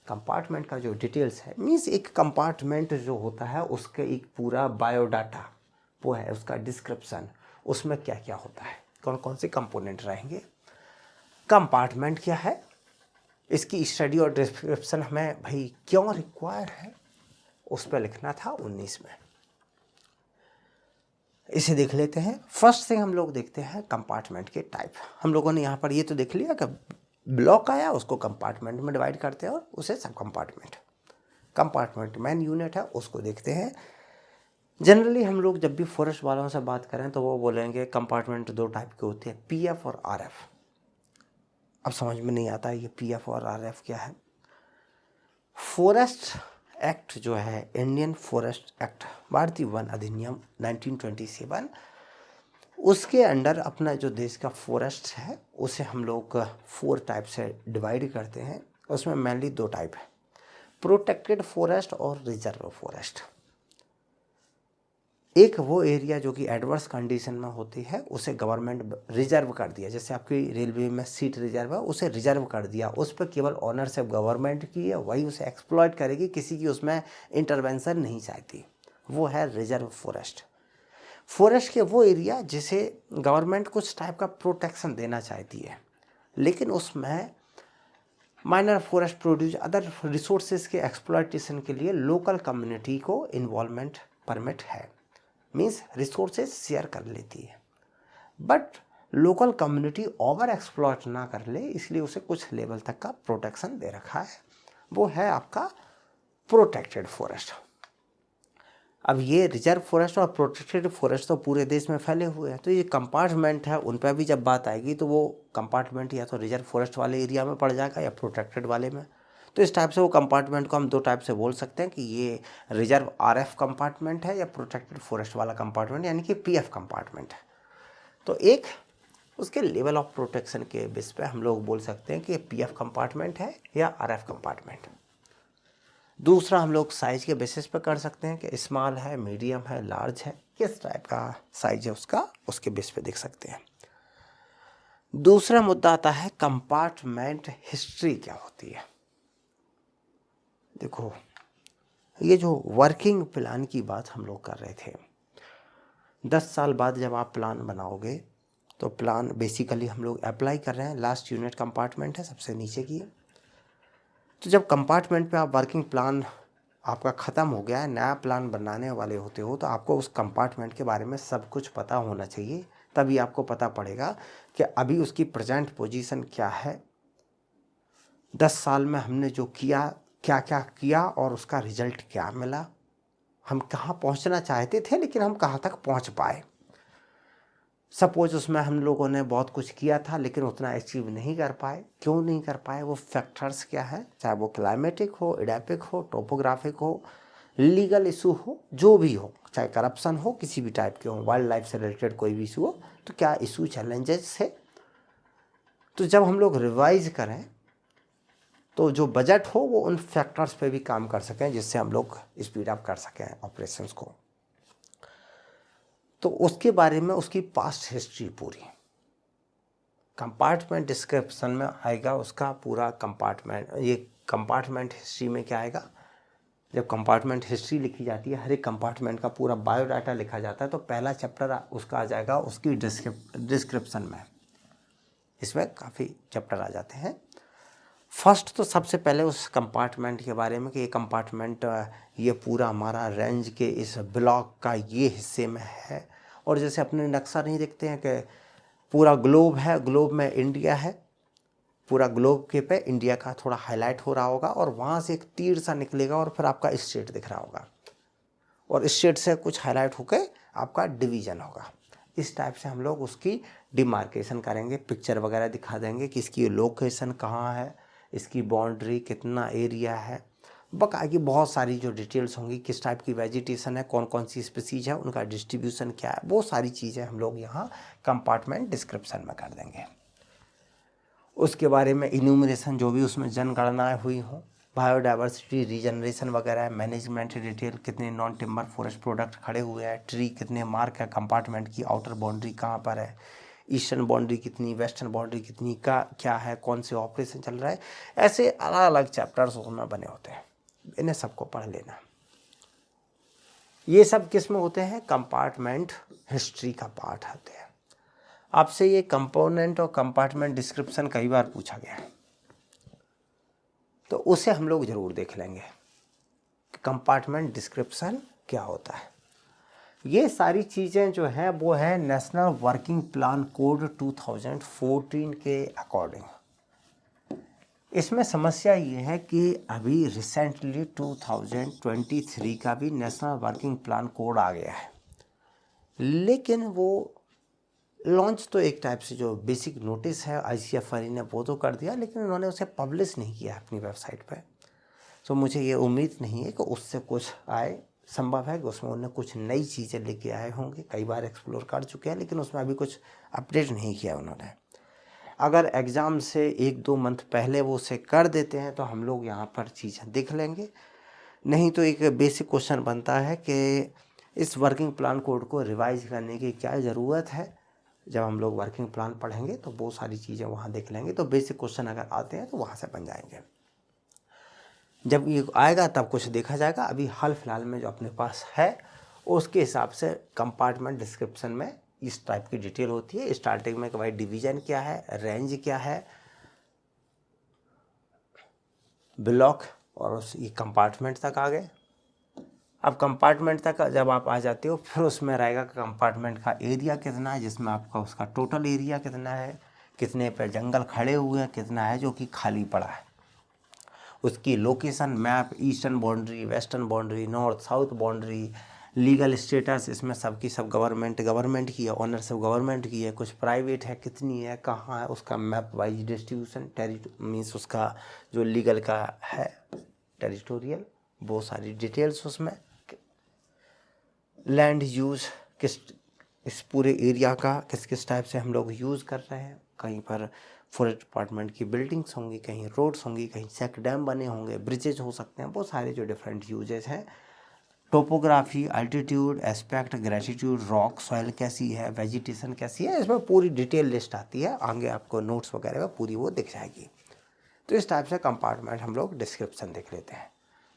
Compartment का जो डिटेल्स है, मीन्स एक कंपार्टमेंट जो होता है उसके एक पूरा बायोडाटा वो है, उसका डिस्क्रिप्शन, उसमें क्या क्या होता है, कौन कौन से कंपोनेंट रहेंगे, कंपार्टमेंट क्या है, इसकी स्टडी और डिस्क्रिप्शन हमें भाई क्यों रिक्वायर्ड है उस पर लिखना था 19 में। इसे देख लेते हैं। फर्स्ट से हम लोग देखते हैं कंपार्टमेंट के टाइप। हम लोगों ने यहाँ पर ये तो देख लिया कि ब्लॉक आया उसको कंपार्टमेंट में डिवाइड करते हैं और उसे सब कंपार्टमेंट मेन यूनिट है उसको देखते हैं। जनरली हम लोग जब भी फॉरेस्ट वालों से बात करें तो वो बोलेंगे कंपार्टमेंट 2 टाइप के होते हैं, पीएफ और आरएफ। अब समझ में नहीं आता ये पीएफ और आरएफ क्या है। फॉरेस्ट एक्ट जो है, इंडियन फॉरेस्ट एक्ट, भारतीय वन अधिनियम 1927, उसके अंडर अपना जो देश का फॉरेस्ट है उसे हम लोग 4 टाइप से डिवाइड करते हैं। उसमें मेनली 2 टाइप है, प्रोटेक्टेड फॉरेस्ट और रिजर्व फॉरेस्ट। एक वो एरिया जो कि एडवर्स कंडीशन में होती है उसे गवर्नमेंट रिजर्व कर दिया, जैसे आपकी रेलवे में सीट रिजर्व है उसे रिजर्व कर दिया, उस पर केवल ऑनरशिप गवर्नमेंट की है, वही उसे एक्सप्लॉइट करेगी, किसी की उसमें इंटरवेंशन नहीं चाहती, वो है रिजर्व फॉरेस्ट। फॉरेस्ट के वो एरिया जिसे गवर्नमेंट कुछ टाइप का प्रोटेक्शन देना चाहती है लेकिन उसमें minor forest produce other resources के एक्सप्लॉयटेशन के लिए लोकल कम्युनिटी को इन्वॉल्वमेंट परमिट है, मीन्स रिसोर्सेज शेयर कर लेती है, but local community over exploit ना कर ले इसलिए उसे कुछ लेवल तक का प्रोटेक्शन दे रखा है, वो है आपका प्रोटेक्टेड फॉरेस्ट। अब ये रिजर्व फॉरेस्ट और प्रोटेक्टेड फॉरेस्ट तो पूरे देश में फैले हुए हैं, तो ये कंपार्टमेंट है उन पर भी जब बात आएगी तो वो कंपार्टमेंट या तो रिजर्व फॉरेस्ट वाले एरिया में पड़ जाएगा या प्रोटेक्टेड वाले में। तो इस टाइप से वो कंपार्टमेंट को हम 2 टाइप से बोल सकते हैं कि ये रिजर्व आरएफ कंपार्टमेंट है या प्रोटेक्टेड फॉरेस्ट वाला कंपार्टमेंट यानी कि पीएफ कंपार्टमेंट है। तो एक उसके लेवल ऑफ प्रोटेक्शन के बेस पे हम लोग बोल सकते हैं कि ये पीएफ कंपार्टमेंट है या आरएफ कंपार्टमेंट। दूसरा हम लोग साइज के बेसिस पे कर सकते हैं कि स्मॉल है, मीडियम है, लार्ज है, किस टाइप का साइज है उसका, उसके बेस पे देख सकते हैं। दूसरा मुद्दा आता है कंपार्टमेंट हिस्ट्री क्या होती है। देखो ये जो वर्किंग प्लान की बात हम लोग कर रहे थे, 10 साल बाद जब आप प्लान बनाओगे तो प्लान बेसिकली हम लोग अप्लाई कर रहे हैं, लास्ट यूनिट कंपार्टमेंट है सबसे नीचे की। तो जब कंपार्टमेंट पे आप वर्किंग प्लान आपका ख़त्म हो गया है, नया प्लान बनाने वाले होते हो, तो आपको उस कंपार्टमेंट के बारे में सब कुछ पता होना चाहिए, तभी आपको पता पड़ेगा कि अभी उसकी प्रेजेंट पोजीशन क्या है, 10 साल में हमने जो किया क्या क्या किया और उसका रिजल्ट क्या मिला, हम कहाँ पहुँचना चाहते थे लेकिन हम कहाँ तक पहुँच पाए। सपोज उसमें हम लोगों ने बहुत कुछ किया था लेकिन उतना अचीव नहीं कर पाए। क्यों नहीं कर पाए? वो फैक्टर्स क्या है, चाहे वो क्लाइमेटिक हो, एडेपिक हो, टोपोग्राफिक हो, लीगल इशू हो, जो भी हो, चाहे करप्शन हो, किसी भी टाइप के हो, वाइल्ड लाइफ से रिलेटेड कोई भी इशू हो, तो क्या इशू चैलेंजेस है। तो जब हम लोग रिवाइज करें तो जो बजट हो वो उन फैक्टर्स पे भी काम कर सकें जिससे हम लोग स्पीड अप कर सकें ऑपरेशंस को। तो उसके बारे में उसकी पास्ट हिस्ट्री पूरी कंपार्टमेंट डिस्क्रिप्शन में आएगा, उसका पूरा कंपार्टमेंट। ये कंपार्टमेंट हिस्ट्री में क्या आएगा, जब कंपार्टमेंट हिस्ट्री लिखी जाती है, हर एक कंपार्टमेंट का पूरा बायोडाटा लिखा जाता है, तो पहला चैप्टर उसका आ जाएगा उसकी डिस्क्रिप्शन में। इसमें काफ़ी चैप्टर आ जाते हैं। फर्स्ट तो सबसे पहले उस कंपार्टमेंट के बारे में कि ये कंपार्टमेंट ये पूरा हमारा रेंज के इस ब्लॉक का ये हिस्से में है। और जैसे अपने नक्शा नहीं देखते हैं कि पूरा ग्लोब है, ग्लोब में इंडिया है, पूरा ग्लोब के पे इंडिया का थोड़ा हाईलाइट हो रहा होगा और वहाँ से एक तीर सा निकलेगा और फिर आपका स्टेट दिख रहा होगा और स्टेट से कुछ हाईलाइट होकर आपका डिवीज़न होगा। इस टाइप से हम लोग उसकी डिमार्केशन करेंगे, पिक्चर वगैरह दिखा देंगे कि इसकी लोकेशन कहाँ है, इसकी बाउंड्री कितना एरिया है, बाकी बहुत सारी जो डिटेल्स होंगी, किस टाइप की वेजिटेशन है, कौन कौन सी स्पीसीज है, उनका डिस्ट्रीब्यूशन क्या है, वो सारी चीज़ें हम लोग यहाँ कंपार्टमेंट डिस्क्रिप्शन में कर देंगे। उसके बारे में इन्यूमरेशन, जो भी उसमें जनगणनाएँ हुई हों, बायोडाइवर्सिटी, रीजनरेशन वगैरह, मैनेजमेंट डिटेल, कितने नॉन टिम्बर फॉरेस्ट प्रोडक्ट खड़े हुए हैं, ट्री कितने मार्क है, कंपार्टमेंट की आउटर बाउंड्री कहाँ पर है, ईस्टर्न बाउंड्री कितनी, वेस्टर्न बाउंड्री कितनी का क्या है, कौन से ऑपरेशन चल रहा है, ऐसे अलग अलग चैप्टर्स उसमें बने होते हैं। इन्हें सबको पढ़ लेना। ये सब किस में होते हैं? कंपार्टमेंट हिस्ट्री का पार्ट होते हैं। आपसे ये कंपोनेंट और कंपार्टमेंट डिस्क्रिप्शन कई बार पूछा गया है, तो उसे हम लोग ज़रूर देख लेंगे कि कंपार्टमेंट डिस्क्रिप्शन क्या होता है। ये सारी चीज़ें जो हैं वो है नेशनल वर्किंग प्लान कोड 2014 के अकॉर्डिंग। इसमें समस्या ये है कि अभी रिसेंटली 2023 का भी नेशनल वर्किंग प्लान कोड आ गया है, लेकिन वो लॉन्च तो एक टाइप से जो बेसिक नोटिस है ICFRE ने वो तो कर दिया, लेकिन उन्होंने उसे पब्लिश नहीं किया अपनी वेबसाइट पर। तो मुझे ये उम्मीद नहीं है कि उससे कुछ आए। संभव है कि उसमें उन्होंने कुछ नई चीज़ें लेके आए होंगे, कई बार एक्सप्लोर कर चुके हैं, लेकिन उसमें अभी कुछ अपडेट नहीं किया उन्होंने। अगर एग्ज़ाम से 1-2 मंथ पहले वो उसे कर देते हैं तो हम लोग यहाँ पर चीज़ें देख लेंगे। नहीं तो एक बेसिक क्वेश्चन बनता है कि इस वर्किंग प्लान कोड को रिवाइज करने की क्या ज़रूरत है। जब हम लोग वर्किंग प्लान पढ़ेंगे तो बहुत सारी चीज़ें वहाँ देख लेंगे, तो बेसिक क्वेश्चन अगर आते हैं तो वहाँ से बन जाएंगे। जब ये आएगा तब कुछ देखा जाएगा। अभी हाल फिलहाल में जो अपने पास है उसके हिसाब से कंपार्टमेंट डिस्क्रिप्शन में इस टाइप की डिटेल होती है। स्टार्टिंग में कि भाई डिवीज़न क्या है, रेंज क्या है, ब्लॉक, और उस ये कंपार्टमेंट तक आ गए। अब कंपार्टमेंट तक जब आप आ जाते हो फिर उसमें रहेगा कंपार्टमेंट का एरिया कितना है, जिसमें आपका उसका टोटल एरिया कितना है, कितने पे जंगल खड़े हुए हैं, कितना है जो कि खाली पड़ा है, उसकी location, map, eastern boundary, western boundary, north south boundary, legal status, इसमें सबकी सब गवर्नमेंट की है, ऑनरशिप गवर्नमेंट की है, कुछ प्राइवेट है, कितनी है, कहाँ है, उसका मैप वाइज डिस्ट्रीब्यूशन, मीन्स उसका जो लीगल का है टेरिटोरियल, बहुत सारी डिटेल्स उसमें, लैंड यूज़ किस इस पूरे एरिया का किस किस टाइप से हम लोग यूज़ कर रहे हैं। कहीं पर फॉरेस्ट डिपार्टमेंट की बिल्डिंग्स होंगी, कहीं रोड्स होंगी, कहीं चेक डैम बने होंगे, ब्रिजेज हो सकते हैं, बहुत सारे जो डिफरेंट यूजेज हैं। Topography, altitude, aspect, gratitude, rock, soil कैसी है, वेजिटेशन कैसी है, इसमें पूरी डिटेल लिस्ट आती है। आगे आपको नोट्स वगैरह में पूरी वो दिख जाएगी। तो इस टाइप से कंपार्टमेंट हम लोग डिस्क्रिप्शन देख लेते हैं।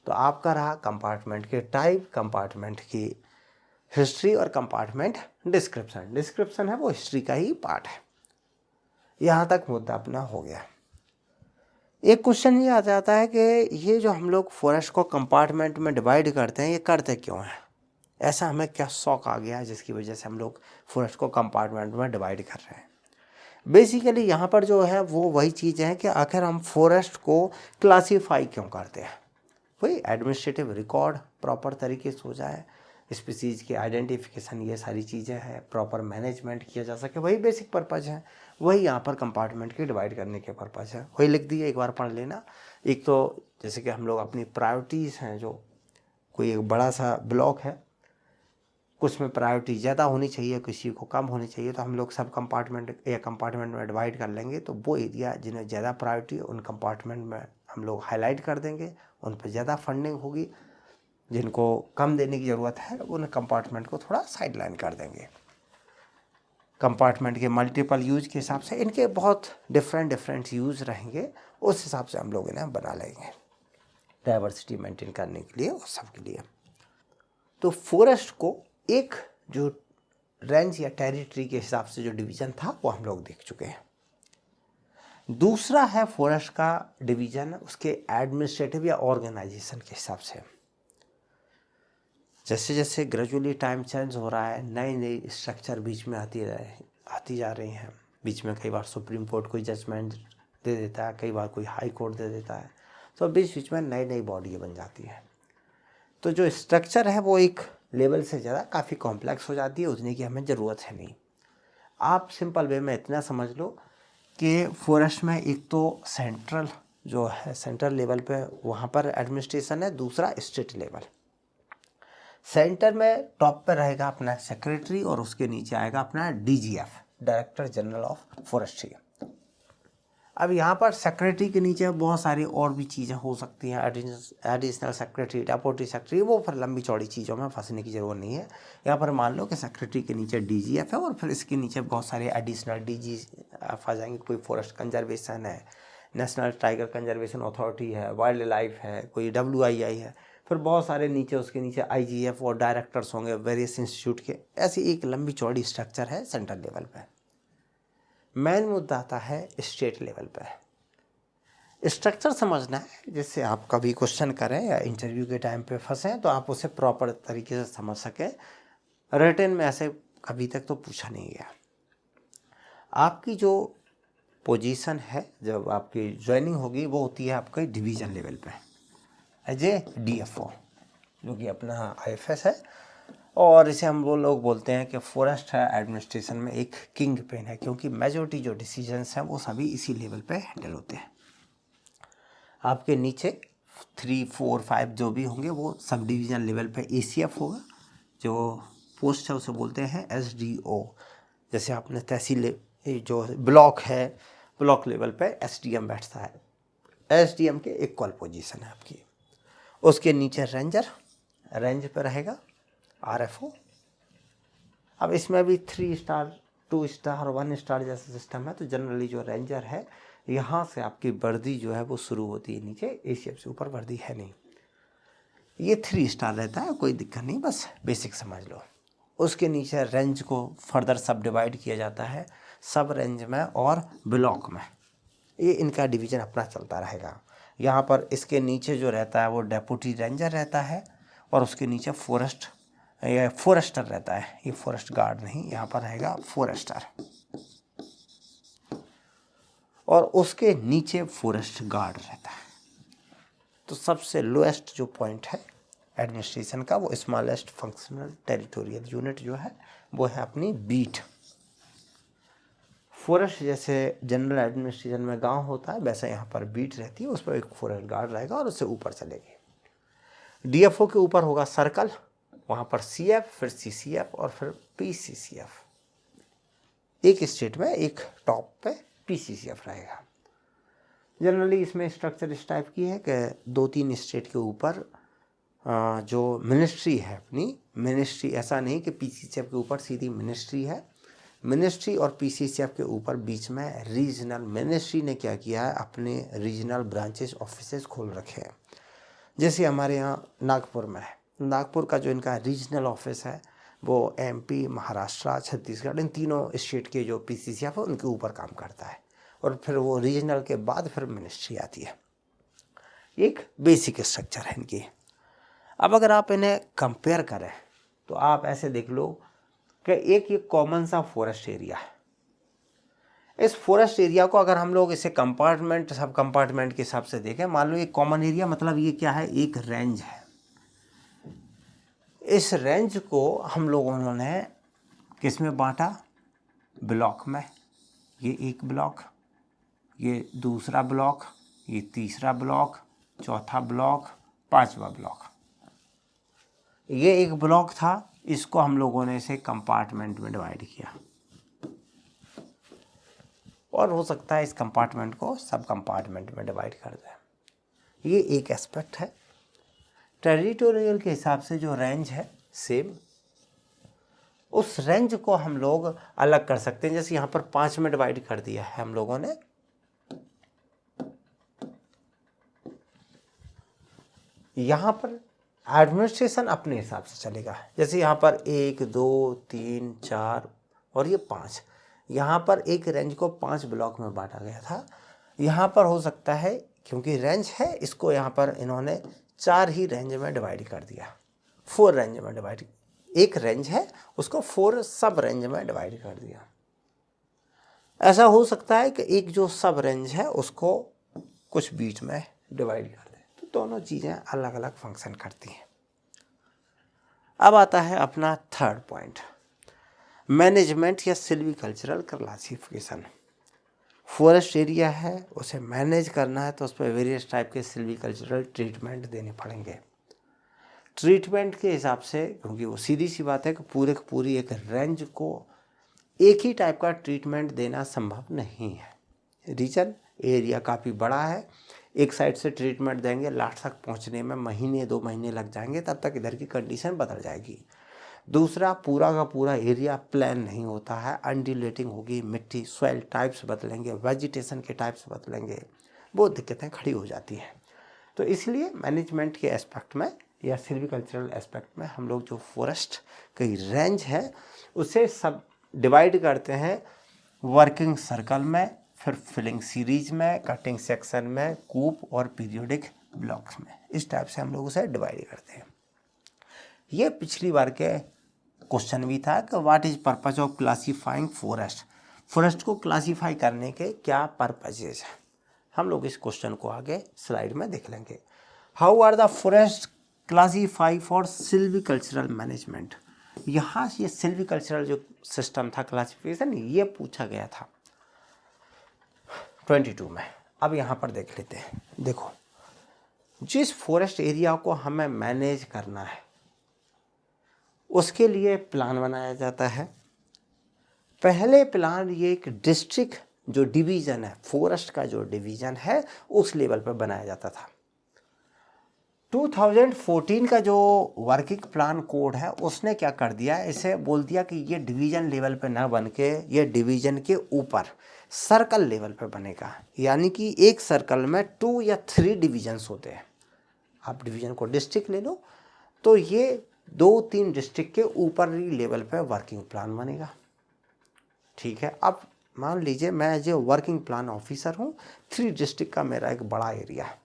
तो आपका रहा कंपार्टमेंट के टाइप, कंपार्टमेंट की हिस्ट्री और कंपार्टमेंट डिस्क्रिप्शन। डिस्क्रिप्शन है वो हिस्ट्री का ही पार्ट है। यहाँ तक मुद्दा अपना हो गया। एक क्वेश्चन ये आ जाता है कि ये जो हम लोग फॉरेस्ट को कंपार्टमेंट में डिवाइड करते हैं, ये करते क्यों हैं? ऐसा हमें क्या शौक आ गया है जिसकी वजह से हम लोग फॉरेस्ट को कंपार्टमेंट में डिवाइड कर रहे हैं? बेसिकली यहाँ पर जो है वो वही चीज़ है कि आखिर हम फॉरेस्ट को क्लासीफाई क्यों करते हैं। वही एडमिनिस्ट्रेटिव रिकॉर्ड प्रॉपर तरीके से हो जाए, स्पीसीज की आइडेंटिफिकेशन, ये सारी चीज़ें हैं, प्रॉपर मैनेजमेंट किया जा सके, वही बेसिक पर्पज़ है, वही यहाँ पर कंपार्टमेंट की डिवाइड करने के पर्पज़ है। वही लिख दिए, एक बार पढ़ लेना। एक तो जैसे कि हम लोग अपनी प्रायोरिटीज़ हैं, जो कोई एक बड़ा सा ब्लॉक है, कुछ में प्रायोरिटी ज़्यादा होनी चाहिए, किसी को कम होनी चाहिए, तो हम लोग सब कंपार्टमेंट या कंपार्टमेंट में डिवाइड कर लेंगे। तो वो एरिया जिन्हें ज़्यादा प्रायोरिटी उन कंपार्टमेंट में हम लोग हाईलाइट कर देंगे, उन पर ज़्यादा फंडिंग होगी। जिनको कम देने की ज़रूरत है उन कंपार्टमेंट को थोड़ा साइडलाइन कर देंगे। कंपार्टमेंट के मल्टीपल यूज के हिसाब से इनके बहुत डिफरेंट यूज़ रहेंगे, उस हिसाब से हम लोग इन्हें बना लेंगे डाइवर्सिटी मेंटेन करने के लिए, उस सब के लिए। तो फॉरेस्ट को एक जो रेंज या टेरिटरी के हिसाब से जो डिवीज़न था वो हम लोग देख चुके हैं। दूसरा है फॉरेस्ट का डिवीज़न उसके एडमिनिस्ट्रेटिव या ऑर्गेनाइजेशन के हिसाब से। जैसे जैसे ग्रेजुअली टाइम चेंज हो रहा है, नई नई स्ट्रक्चर बीच में आती जा रही हैं। बीच में कई बार सुप्रीम कोर्ट कोई जजमेंट दे देता है, कई बार कोई हाई कोर्ट दे देता है, तो बीच बीच में नई नई बॉडी बन जाती है। तो जो स्ट्रक्चर है वो एक लेवल से ज़्यादा काफ़ी कॉम्प्लेक्स हो जाती है, उतने की हमें ज़रूरत है नहीं। आप सिंपल वे में इतना समझ लो कि फॉरेस्ट में एक तो सेंट्रल जो है, सेंट्रल लेवल पे वहाँ पर एडमिनिस्ट्रेशन है, दूसरा स्टेट लेवल। सेंटर में टॉप पर रहेगा अपना सेक्रेटरी और उसके नीचे आएगा अपना DGF, director general of forestry. अब यहाँ पर सेक्रेटरी के नीचे बहुत सारी और भी चीज़ें हो सकती हैं, एडिशनल सेक्रेटरी, डेप्यूटी सेक्रेटरी, वो फिर लंबी चौड़ी चीज़ों में फंसने की ज़रूरत नहीं है। यहाँ पर मान लो कि सेक्रेटरी के नीचे DGF है और फिर इसके नीचे बहुत सारे एडिशनल DGF आ जाएंगे। कोई फॉरेस्ट कंजर्वेशन है, नेशनल टाइगर कंजर्वेशन अथॉरिटी है, वाइल्ड लाइफ है, कोई WII है, फिर बहुत सारे नीचे उसके नीचे IGF और डायरेक्टर्स होंगे वेरियस इंस्टीट्यूट के। ऐसी एक लंबी चौड़ी स्ट्रक्चर है सेंट्रल लेवल पे। मेन मुद्दा आता है स्टेट लेवल पे। स्ट्रक्चर समझना है, जिससे आप कभी क्वेश्चन करें या इंटरव्यू के टाइम पे फंसें तो आप उसे प्रॉपर तरीके से समझ सकें। रिटन में ऐसे अभी तक तो पूछा नहीं गया। आपकी जो पोजीशन है जब आपकी ज्वाइनिंग होगी वो होती है आपके डिवीज़न लेवल पे एज ए DFO, जो कि अपना IFS है, और इसे हम वो लोग बोलते हैं कि फॉरेस्ट एडमिनिस्ट्रेशन में एक किंग पेन है, क्योंकि मेजॉरिटी जो डिसीजंस हैं वो सभी इसी लेवल पे हैंडल होते हैं। आपके नीचे 3, 4, 5 जो भी होंगे वो सब डिवीज़न लेवल पे ACF होगा। जो पोस्ट है उसे बोलते हैं SDO। जैसे आपने तहसील जो ब्लॉक है, ब्लॉक लेवल पे SDM बैठता है, SDM के इक्वल पोजीशन है आपकी। उसके नीचे रेंजर, रेंज पे रहेगा RFO। अब इसमें भी 3 स्टार, 2 स्टार, 1 स्टार जैसा सिस्टम है। तो जनरली जो रेंजर है, यहाँ से आपकी वर्दी जो है वो शुरू होती है नीचे, ACF से ऊपर वर्दी है नहीं। ये 3 स्टार रहता है, कोई दिक्कत नहीं, बस बेसिक समझ लो। उसके नीचे रेंज को फर्दर सब डिवाइड किया जाता है, सब रेंज में और ब्लॉक में। ये इनका डिवीज़न अपना चलता रहेगा। यहाँ पर इसके नीचे जो रहता है वो डेप्यूटी रेंजर रहता है, और उसके नीचे फॉरेस्टर रहता है। ये फॉरेस्ट गार्ड नहीं, यहाँ पर रहेगा फॉरेस्टर, और उसके नीचे फॉरेस्ट गार्ड रहता है। तो सबसे लोएस्ट जो पॉइंट है एडमिनिस्ट्रेशन का, वो स्मॉलेस्ट फंक्शनल टेरिटोरियल यूनिट जो है वो है अपनी बीट। फॉरेस्ट जैसे जनरल एडमिनिस्ट्रेशन में गांव होता है, वैसा यहाँ पर बीट रहती है, उस पर एक फॉरेस्ट गार्ड रहेगा और उससे ऊपर चलेगी। DFO के ऊपर होगा सर्कल, वहाँ पर CF, फिर CCF और फिर PCCF। एक स्टेट में एक टॉप पे PCCF रहेगा। जनरली इसमें स्ट्रक्चर इस टाइप की है कि 2-3 स्टेट के ऊपर जो मिनिस्ट्री है अपनी, मिनिस्ट्री ऐसा नहीं कि PCCF के ऊपर सीधी मिनिस्ट्री है, मिनिस्ट्री और PCCF के ऊपर बीच में रीजनल, मिनिस्ट्री ने क्या किया है, अपने रीजनल ब्रांचेस ऑफिसेज खोल रखे हैं। जैसे हमारे यहाँ नागपुर में है, नागपुर का जो इनका रीजनल ऑफिस है वो MP, महाराष्ट्र, छत्तीसगढ़, इन तीनों स्टेट के जो PCCF है उनके ऊपर काम करता है, और फिर वो रीजनल के बाद फिर मिनिस्ट्री आती है। एक बेसिक स्ट्रक्चर है इनकी। अब अगर आप इन्हें कंपेयर करें तो आप ऐसे देख लो कि एक ये कॉमन सा फॉरेस्ट एरिया है, इस फॉरेस्ट एरिया को अगर हम लोग इसे कंपार्टमेंट सब कंपार्टमेंट के हिसाब से देखें, मान लो एक कॉमन एरिया, मतलब ये क्या है, एक रेंज है। इस रेंज को हम लोगों ने किस में बांटा, ब्लॉक में। ये एक ब्लॉक, ये दूसरा ब्लॉक, ये तीसरा ब्लॉक, चौथा ब्लॉक, पांचवा ब्लॉक। ये एक ब्लॉक था, इसको हम लोगों ने इसे कंपार्टमेंट में डिवाइड किया, और हो सकता है इस कंपार्टमेंट को सब कंपार्टमेंट में डिवाइड कर दें। ये एक एस्पेक्ट है। टेरिटोरियल के हिसाब से जो रेंज है सेम, उस रेंज को हम लोग अलग कर सकते हैं। जैसे यहाँ पर 5 में डिवाइड कर दिया है हम लोगों ने, यहाँ पर एडमिनिस्ट्रेशन अपने हिसाब से चलेगा। जैसे यहाँ पर 1 2 3 4 और ये 5, यहाँ पर एक रेंज को 5 ब्लॉक में बांटा गया था। यहाँ पर हो सकता है क्योंकि रेंज है, इसको यहाँ पर इन्होंने 4 ही रेंज में डिवाइड कर दिया, 4 रेंज में डिवाइड, एक रेंज है उसको 4 सब रेंज में डिवाइड कर दिया। ऐसा हो सकता है कि एक जो सब रेंज है उसको कुछ बीच में डिवाइड कर दें। तो दोनों चीज़ें अलग अलग फंक्शन करती हैं। अब आता है अपना थर्ड पॉइंट, मैनेजमेंट या सिल्वीकल्चरल क्लासिफिकेशन। फॉरेस्ट एरिया है, उसे मैनेज करना है तो उस पर वेरियस टाइप के सिल्वीकल्चरल ट्रीटमेंट देने पड़ेंगे। ट्रीटमेंट के हिसाब से, क्योंकि वो सीधी सी बात है कि पूरी एक रेंज को एक ही टाइप का ट्रीटमेंट देना संभव नहीं है। रीजन एरिया काफ़ी बड़ा है, एक साइड से ट्रीटमेंट देंगे, लास्ट तक पहुंचने में महीने 2 महीने लग जाएंगे, तब तक इधर की कंडीशन बदल जाएगी। दूसरा, पूरा का पूरा एरिया प्लान नहीं होता है, अनड्यूलेटिंग होगी, मिट्टी सॉइल टाइप्स बदलेंगे, वेजिटेशन के टाइप्स बदलेंगे, बहुत दिक्कतें खड़ी हो जाती हैं। तो इसलिए मैनेजमेंट के एस्पेक्ट में या सिल्वीकल्चरल एस्पेक्ट में हम लोग जो फॉरेस्ट की रेंज है उसे सब डिवाइड करते हैं वर्किंग सर्कल में, फिर फिलिंग सीरीज में, कटिंग सेक्शन में, कूप और पीरियोडिक ब्लॉक्स में। इस टाइप से हम लोग उसे डिवाइड करते हैं। ये पिछली बार के क्वेश्चन भी था कि what is purpose of classifying forest. Forest को क्लासीफाई करने के क्या पर्पजेज हैं, हम लोग इस क्वेश्चन को आगे स्लाइड में देख लेंगे। How are the forest classified for silvicultural management. यहाँ ये सिल्वीकल्चरल जो सिस्टम था क्लासिफिकेशन, ये पूछा गया था 22 में। अब यहाँ पर देख लेते हैं। देखो, जिस फॉरेस्ट एरिया को हमें मैनेज करना है उसके लिए प्लान बनाया जाता है। पहले प्लान ये एक डिस्ट्रिक्ट जो डिवीज़न है, फॉरेस्ट का जो डिवीज़न है उस लेवल पर बनाया जाता था। 2014 का जो वर्किंग प्लान कोड है उसने क्या कर दिया, इसे बोल दिया कि ये डिवीज़न लेवल पे ना बन के ये डिवीज़न के ऊपर सर्कल लेवल पे बनेगा। यानी कि एक सर्कल में 2 या 3 डिवीजन्स होते हैं। आप डिवीज़न को डिस्ट्रिक्ट ले लो तो ये 2-3 डिस्ट्रिक्ट के ऊपर ही लेवल पे वर्किंग प्लान बनेगा। ठीक है, अब मान लीजिए मैं as a working plan officer हूँ, 3 डिस्ट्रिक्ट का मेरा एक बड़ा एरिया है।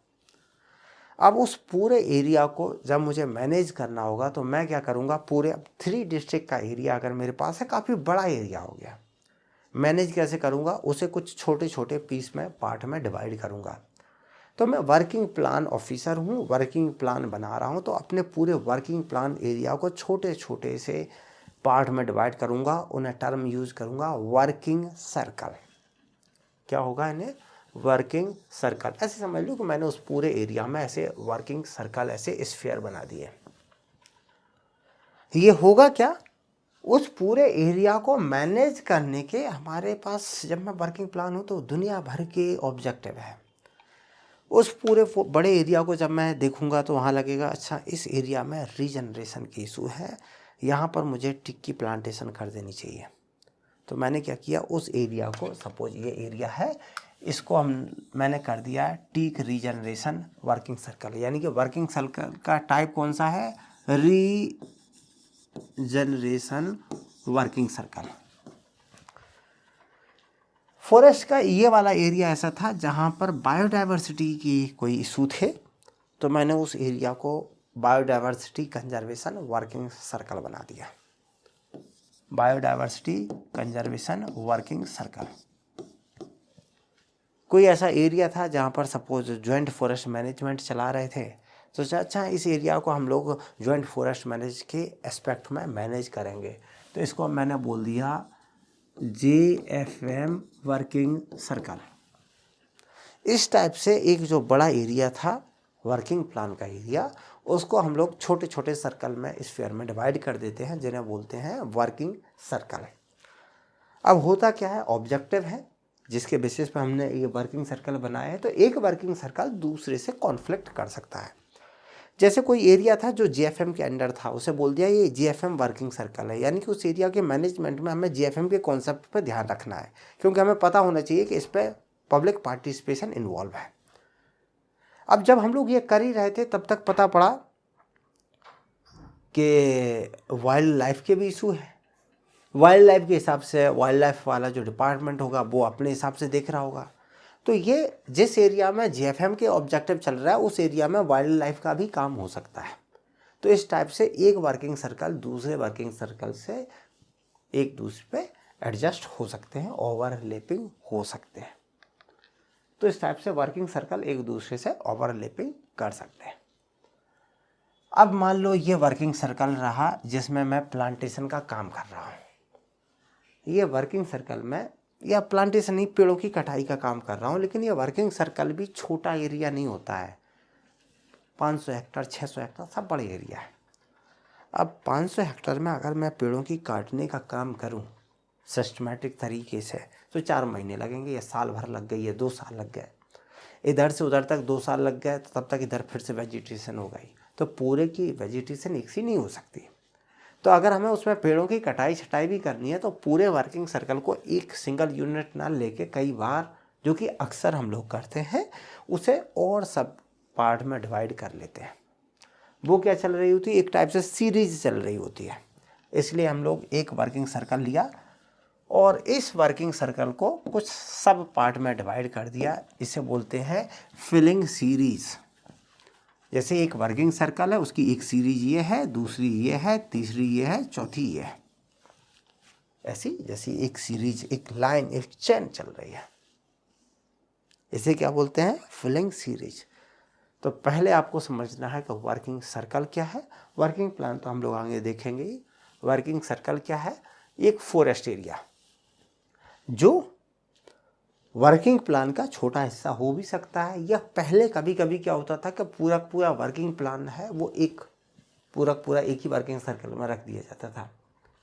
अब उस पूरे एरिया को जब मुझे मैनेज करना होगा तो मैं क्या करूँगा, पूरे 3 डिस्ट्रिक्ट का एरिया अगर मेरे पास है, काफ़ी बड़ा एरिया हो गया, मैनेज कैसे करूँगा, उसे कुछ छोटे छोटे पीस में पार्ट में डिवाइड करूँगा। तो मैं वर्किंग प्लान ऑफिसर हूँ, वर्किंग प्लान बना रहा हूँ, तो अपने पूरे वर्किंग प्लान एरिया को छोटे छोटे से पार्ट में डिवाइड करूँगा। उन्हें टर्म यूज़ करूँगा वर्किंग सर्कल। क्या होगा इन्हें, वर्किंग सर्कल। ऐसे समझ लो कि मैंने उस पूरे एरिया में ऐसे वर्किंग सर्कल, ऐसे स्फीयर बना दिए। ये होगा क्या, उस पूरे एरिया को मैनेज करने के हमारे पास, जब मैं वर्किंग प्लान हूँ तो दुनिया भर के ऑब्जेक्टिव है। उस पूरे बड़े एरिया को जब मैं देखूंगा तो वहाँ लगेगा अच्छा इस एरिया में रीजनरेशन की इशू है, यहाँ पर मुझे टिक की प्लांटेशन कर देनी चाहिए। तो मैंने क्या किया, उस एरिया को, सपोज ये एरिया है, इसको मैंने कर दिया टीक रीजनरेशन वर्किंग सर्कल। यानी कि वर्किंग सर्कल का टाइप कौन सा है, रीजनरेशन वर्किंग सर्कल। फॉरेस्ट का ये वाला एरिया ऐसा था जहाँ पर बायोडाइवर्सिटी की कोई इशू थे, तो मैंने उस एरिया को बायोडाइवर्सिटी कंजर्वेशन वर्किंग सर्कल बना दिया। Biodiversity conservation working circle. कोई ऐसा एरिया था जहाँ पर सपोज जॉइंट फॉरेस्ट मैनेजमेंट चला रहे थे, तो अच्छा इस एरिया को हम लोग जॉइंट फॉरेस्ट मैनेज के एस्पेक्ट में मैनेज करेंगे, तो इसको मैंने बोल दिया JFM वर्किंग सर्कल। इस टाइप से एक जो बड़ा एरिया था वर्किंग प्लान का एरिया, उसको हम लोग छोटे छोटे सर्कल में स्फीयर में डिवाइड कर देते हैं, जिन्हें बोलते हैं वर्किंग सर्कल। अब होता क्या है, ऑब्जेक्टिव है जिसके बेसिस पे हमने ये वर्किंग सर्कल बनाया है, तो एक वर्किंग सर्कल दूसरे से कॉन्फ्लिक्ट कर सकता है। जैसे कोई एरिया था जो JFM के अंडर था, उसे बोल दिया ये JFM वर्किंग सर्कल है, यानी कि उस एरिया के मैनेजमेंट में हमें JFM के कॉन्सेप्ट पर ध्यान रखना है, क्योंकि हमें पता होना चाहिए कि इस पर पब्लिक पार्टिसिपेशन इन्वॉल्व है। अब जब हम लोग ये कर ही रहे थे, तब तक पता पड़ा कि वाइल्ड लाइफ के भी इशू है। वाइल्ड लाइफ के हिसाब से वाइल्ड लाइफ वाला जो डिपार्टमेंट होगा वो अपने हिसाब से देख रहा होगा, तो ये जिस एरिया में JFM के ऑब्जेक्टिव चल रहा है उस एरिया में वाइल्ड लाइफ का भी काम हो सकता है। तो इस टाइप से एक वर्किंग सर्कल दूसरे वर्किंग सर्कल से एक दूसरे पे एडजस्ट हो सकते हैं, ओवरलैपिंग हो सकते हैं। तो इस टाइप से वर्किंग सर्कल एक दूसरे से ओवरलैपिंग कर सकते हैं। अब मान लो ये वर्किंग सर्कल रहा जिसमें मैं प्लांटेशन का काम कर रहा हूँ। ये वर्किंग सर्कल में या प्लांटेशन नहीं, पेड़ों की कटाई का काम कर रहा हूँ, लेकिन ये वर्किंग सर्कल भी छोटा एरिया नहीं होता है। 500 हेक्टर 600 हेक्टर सब बड़े एरिया है। अब 500 हेक्टर में अगर मैं पेड़ों की काटने का काम करूँ सिस्टमेटिक तरीके से, तो 4 महीने लगेंगे, या साल भर लग गई, या 2 साल लग गए। इधर से उधर तक 2 साल लग गए, तो तब तक इधर फिर से वेजिटेशन हो गई, तो पूरे की वेजिटेशन एक सी नहीं हो सकती। तो अगर हमें उसमें पेड़ों की कटाई छटाई भी करनी है, तो पूरे वर्किंग सर्कल को एक सिंगल यूनिट ना लेके कई बार, जो कि अक्सर हम लोग करते हैं, उसे और सब पार्ट में डिवाइड कर लेते हैं। वो क्या चल रही होती है, एक टाइप से सीरीज चल रही होती है। इसलिए हम लोग एक वर्किंग सर्कल लिया और इस वर्किंग सर्कल को कुछ सब पार्ट में डिवाइड कर दिया। इसे बोलते हैं फिलिंग सीरीज। जैसे एक वर्किंग सर्कल है, उसकी एक सीरीज ये है, दूसरी ये है, तीसरी ये है, चौथी ये है। ऐसी जैसी एक सीरीज, एक लाइन, एक चेन चल रही है, इसे क्या बोलते हैं, फिलिंग सीरीज। तो पहले आपको समझना है कि वर्किंग सर्कल क्या है। वर्किंग प्लान तो हम लोग आगे देखेंगे। वर्किंग सर्कल क्या है, एक फॉरेस्ट एरिया जो वर्किंग प्लान का छोटा हिस्सा हो भी सकता है, या पहले कभी कभी क्या होता था कि पूरा पूरा वर्किंग प्लान है वो एक पूरा एक ही वर्किंग सर्कल में रख दिया जाता था,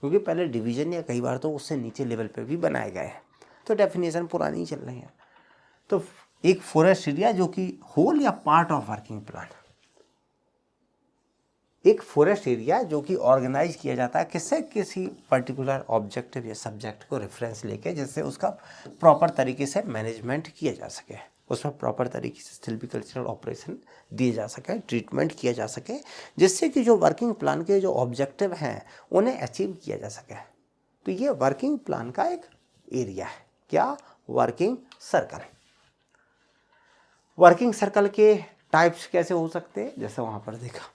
क्योंकि पहले डिवीजन या कई बार तो उससे नीचे लेवल पे भी बनाए गए हैं, तो डेफिनेशन पुरानी चल रही है। तो एक फॉरेस्ट एरिया जो कि होल या पार्ट ऑफ वर्किंग प्लान, एक फॉरेस्ट एरिया जो कि ऑर्गेनाइज किया जाता है किससे, किसी पर्टिकुलर ऑब्जेक्टिव या सब्जेक्ट को रेफरेंस लेके, जिससे उसका प्रॉपर तरीके से मैनेजमेंट किया जा सके, उसमें प्रॉपर तरीके से सिल्वीकल्चरल ऑपरेशन दिए जा सके, ट्रीटमेंट किया जा सके, जिससे कि जो वर्किंग प्लान के जो ऑब्जेक्टिव हैं उन्हें अचीव किया जा सके। तो ये वर्किंग प्लान का एक एरिया है। क्या, वर्किंग सर्कल। वर्किंग सर्कल के टाइप्स कैसे हो सकते हैं, जैसे वहाँ पर देखा,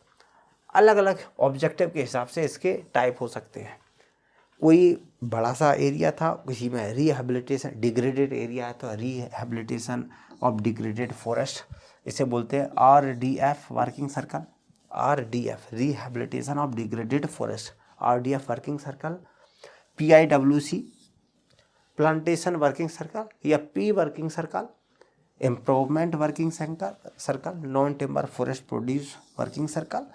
अलग अलग ऑब्जेक्टिव के हिसाब से इसके टाइप हो सकते हैं। कोई बड़ा सा एरिया था, किसी में रिहेबिलिटेशन, डिग्रेडेड एरिया है तो रिहेबिलिटेशन ऑफ डिग्रेडेड फॉरेस्ट, इसे बोलते हैं RDF working circle. RDF rehabilitation of degraded forest, RDF working circle. PIWC plantation working circle या P working circle. Improvement working circle, non timber forest produce working circle,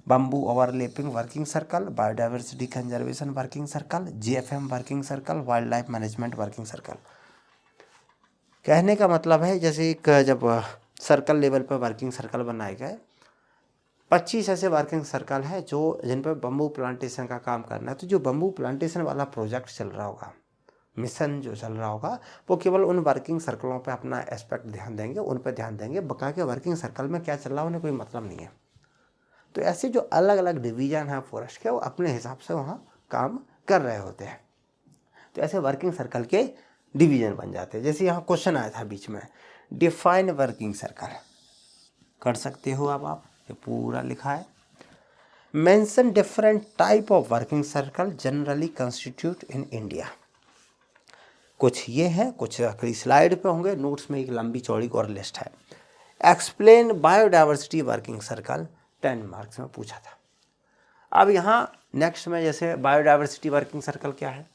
bamboo overlapping working circle, biodiversity conservation working circle, JFM working circle, wild life management working circle. कहने का मतलब है जैसे एक जब सर्कल लेवल पर वर्किंग सर्कल बनाए गए, 25 ऐसे वर्किंग सर्कल हैं जो जिन पर बम्बू प्लांटेशन का काम करना है। तो जो बम्बू प्लांटेशन वाला प्रोजेक्ट चल रहा होगा, मिशन जो चल रहा होगा, वो केवल उन वर्किंग सर्कलों पे अपना एस्पेक्ट ध्यान देंगे, उन पे ध्यान देंगे। बका के वर्किंग सर्कल में क्या चल रहा है उन्हें कोई मतलब नहीं है। तो ऐसे जो अलग अलग डिवीजन है फॉरेस्ट के, वो अपने हिसाब से वहाँ काम कर रहे होते हैं। तो ऐसे वर्किंग सर्कल के डिवीजन बन जाते हैं। जैसे यहाँ क्वेश्चन आया था बीच में, डिफाइन वर्किंग सर्कल, कर सकते हो अब आप, ये पूरा लिखा है। Mention different type of working circle generally constitute in India. कुछ ये हैं, कुछ आखिरी स्लाइड पे होंगे, नोट्स में एक लंबी चौड़ी और लिस्ट है। Explain biodiversity working circle 10 marks में पूछा था। अब यहाँ नेक्स्ट में जैसे बायोडाइवर्सिटी वर्किंग सर्कल क्या है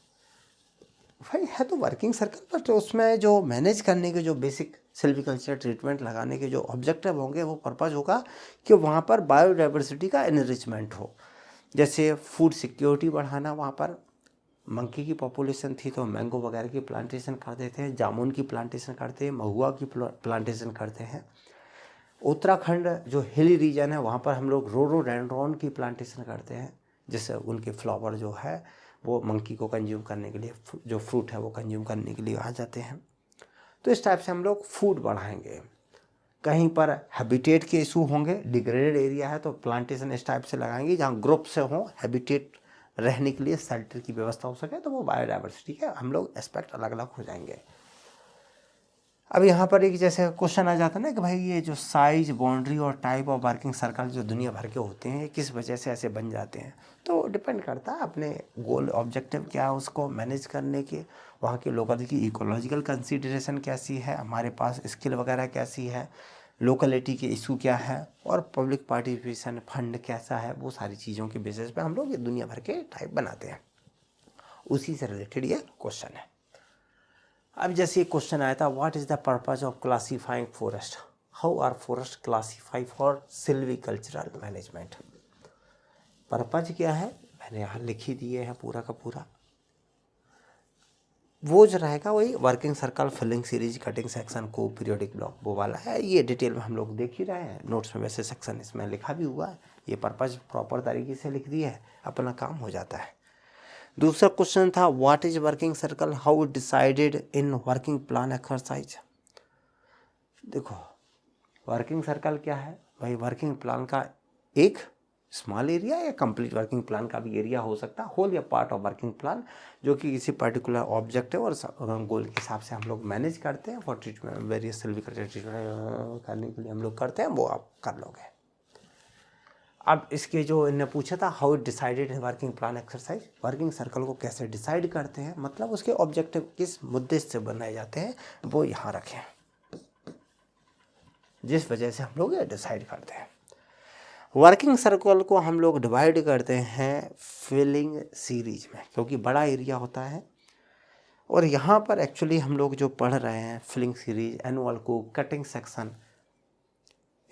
भाई, है तो वर्किंग सर्कल, बट उसमें जो मैनेज करने के जो बेसिक सिल्वीकल्चर ट्रीटमेंट लगाने के जो ऑब्जेक्टिव होंगे वो पर्पज़ होगा कि वहाँ पर बायोडाइवर्सिटी का एनरिचमेंट हो। जैसे फूड सिक्योरिटी बढ़ाना, वहाँ पर मंकी की पॉपुलेशन थी तो मैंगो वगैरह की प्लांटेशन करते थे, जामुन की प्लांटेशन करते हैं, महुआ की प्लांटेशन करते हैं। उत्तराखंड जो हिली रीजन है वहाँ पर हम लोग रोडोडेंड्रॉन की प्लांटेशन करते हैं, जिससे उनके फ्लावर जो है वो मंकी को कंज्यूम करने के लिए, जो फ्रूट है वो कंज्यूम करने के लिए आ जाते हैं। तो इस टाइप से हम लोग फूड बढ़ाएंगे। कहीं पर हैबिटेट के इशू होंगे, डिग्रेडेड एरिया है तो प्लांटेशन इस टाइप से लगाएंगे जहाँ ग्रुप से हों, हैबिटेट रहने के लिए शेल्टर की व्यवस्था हो सके, तो वो बायोडाइवर्सिटी के हम लोग एस्पेक्ट अलग अलग हो जाएंगे। अब यहाँ पर एक जैसे क्वेश्चन आ जाता है ना कि भाई ये जो साइज, बाउंड्री और टाइप ऑफ वर्किंग सर्कल जो दुनिया भर के होते हैं किस वजह से ऐसे बन जाते हैं, तो डिपेंड करता है अपने गोल ऑब्जेक्टिव क्या है उसको मैनेज करने के, वहाँ की लोकल की इकोलॉजिकल कंसीडरेशन कैसी है, हमारे पास स्किल वगैरह कैसी है, लोकलिटी के इशू क्या है और पब्लिक पार्टिसिपेशन फंड कैसा है, वो सारी चीज़ों के बेसिस पे हम लोग ये दुनिया भर के टाइप बनाते हैं। उसी से रिलेटेड ये क्वेश्चन है। अब जैसे एक क्वेश्चन आया था, what is the purpose of classifying forest, how are forest classified for silvicultural management. Purpose क्या है मैंने यहाँ लिख ही दिए हैं पूरा का पूरा। वो जो रहेगा वही working circle, felling series, cutting section, को पीरियोडिक ब्लॉक, वो वाला है। ये डिटेल में हम लोग देख ही रहे हैं, नोट्स में वैसे सेक्शन इसमें लिखा भी हुआ है। ये पर्पज प्रॉपर तरीके से लिख दिया है, अपना काम हो जाता है। दूसरा क्वेश्चन था, what is working circle, how decided in working plan exercise. देखो वर्किंग सर्कल क्या है भाई, वर्किंग प्लान का एक स्मॉल एरिया या कंप्लीट वर्किंग प्लान का भी एरिया हो सकता है, होल या पार्ट ऑफ वर्किंग प्लान, जो कि किसी पर्टिकुलर ऑब्जेक्ट है और गोल के हिसाब से हम लोग मैनेज करते हैं for treatment, various silviculture treatment करने के लिए हम लोग करते हैं, वो आप कर लोगे। अब इसके जो इन्हें पूछा था, हाउ डिसाइडेड है working plan exercise, working circle को कैसे डिसाइड करते हैं, मतलब उसके ऑब्जेक्टिव किस मुद्दे से बनाए जाते हैं वो यहाँ रखें, जिस वजह से हम लोग ये डिसाइड करते हैं। वर्किंग सर्कल को हम लोग डिवाइड करते हैं फिलिंग सीरीज में, क्योंकि बड़ा एरिया होता है और यहाँ पर एक्चुअली हम लोग जो पढ़ रहे हैं फिलिंग सीरीज, एनुअल को, कटिंग सेक्शन,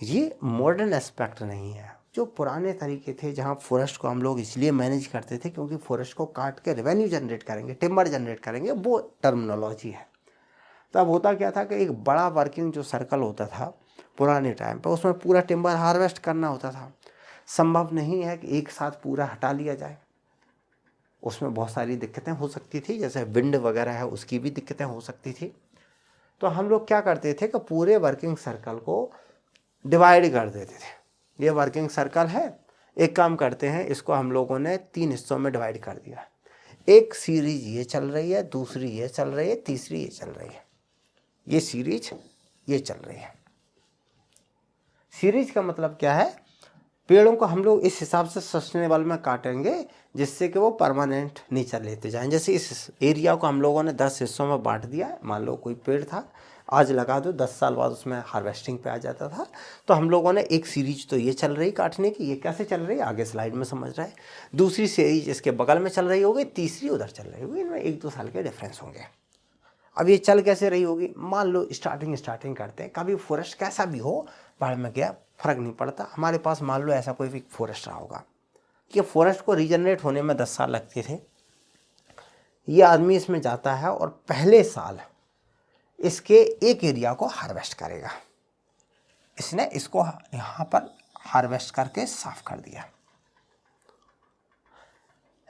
ये मॉडर्न एस्पेक्ट नहीं है। जो पुराने तरीके थे जहाँ फॉरेस्ट को हम लोग इसलिए मैनेज करते थे क्योंकि फॉरेस्ट को काट के रेवेन्यू जनरेट करेंगे, टिम्बर जनरेट करेंगे, वो टर्मिनोलॉजी है। तब होता क्या था कि एक बड़ा वर्किंग जो सर्कल होता था पुराने टाइम पर, उसमें पूरा टिम्बर हार्वेस्ट करना होता था। संभव नहीं है कि एक साथ पूरा हटा लिया जाए, उसमें बहुत सारी दिक्कतें हो सकती थी, जैसे विंड वगैरह है उसकी भी दिक्कतें हो सकती थी। तो हम लोग क्या करते थे कि पूरे वर्किंग सर्कल को डिवाइड कर देते थे। ये वर्किंग सर्कल है, एक काम करते हैं, इसको हम लोगों ने 3 हिस्सों में डिवाइड कर दिया। एक सीरीज ये चल रही है, दूसरी ये चल रही है, तीसरी ये चल रही है। ये सीरीज ये चल रही है। सीरीज का मतलब क्या है, पेड़ों को हम लोग इस हिसाब से सस्टेनेबल में काटेंगे जिससे कि वो परमानेंट नेचर लेते जाएं। जैसे इस एरिया को हम लोगों ने 10 हिस्सों में बांट दिया। मान लो कोई पेड़ था, आज लगा दो, 10 साल बाद उसमें हार्वेस्टिंग पे आ जाता था। तो हम लोगों ने एक सीरीज तो ये चल रही काटने की, ये कैसे चल रही है आगे स्लाइड में समझ रहा है। दूसरी सीरीज इसके बगल में चल रही होगी, तीसरी उधर चल रही होगी, इनमें 1-2 साल के डिफरेंस होंगे। अब ये चल कैसे रही होगी, मान लो स्टार्टिंग करते हैं, कभी फॉरेस्ट कैसा भी हो, पहाड़ में गया फर्क नहीं पड़ता। हमारे पास मान लो ऐसा कोई भी फॉरेस्ट रहा होगा कि फॉरेस्ट को रीजनरेट होने में 10 साल लगते थे। ये आदमी इसमें जाता है और पहले साल इसके एक एरिया को हार्वेस्ट करेगा। इसने इसको यहाँ पर हार्वेस्ट करके साफ कर दिया।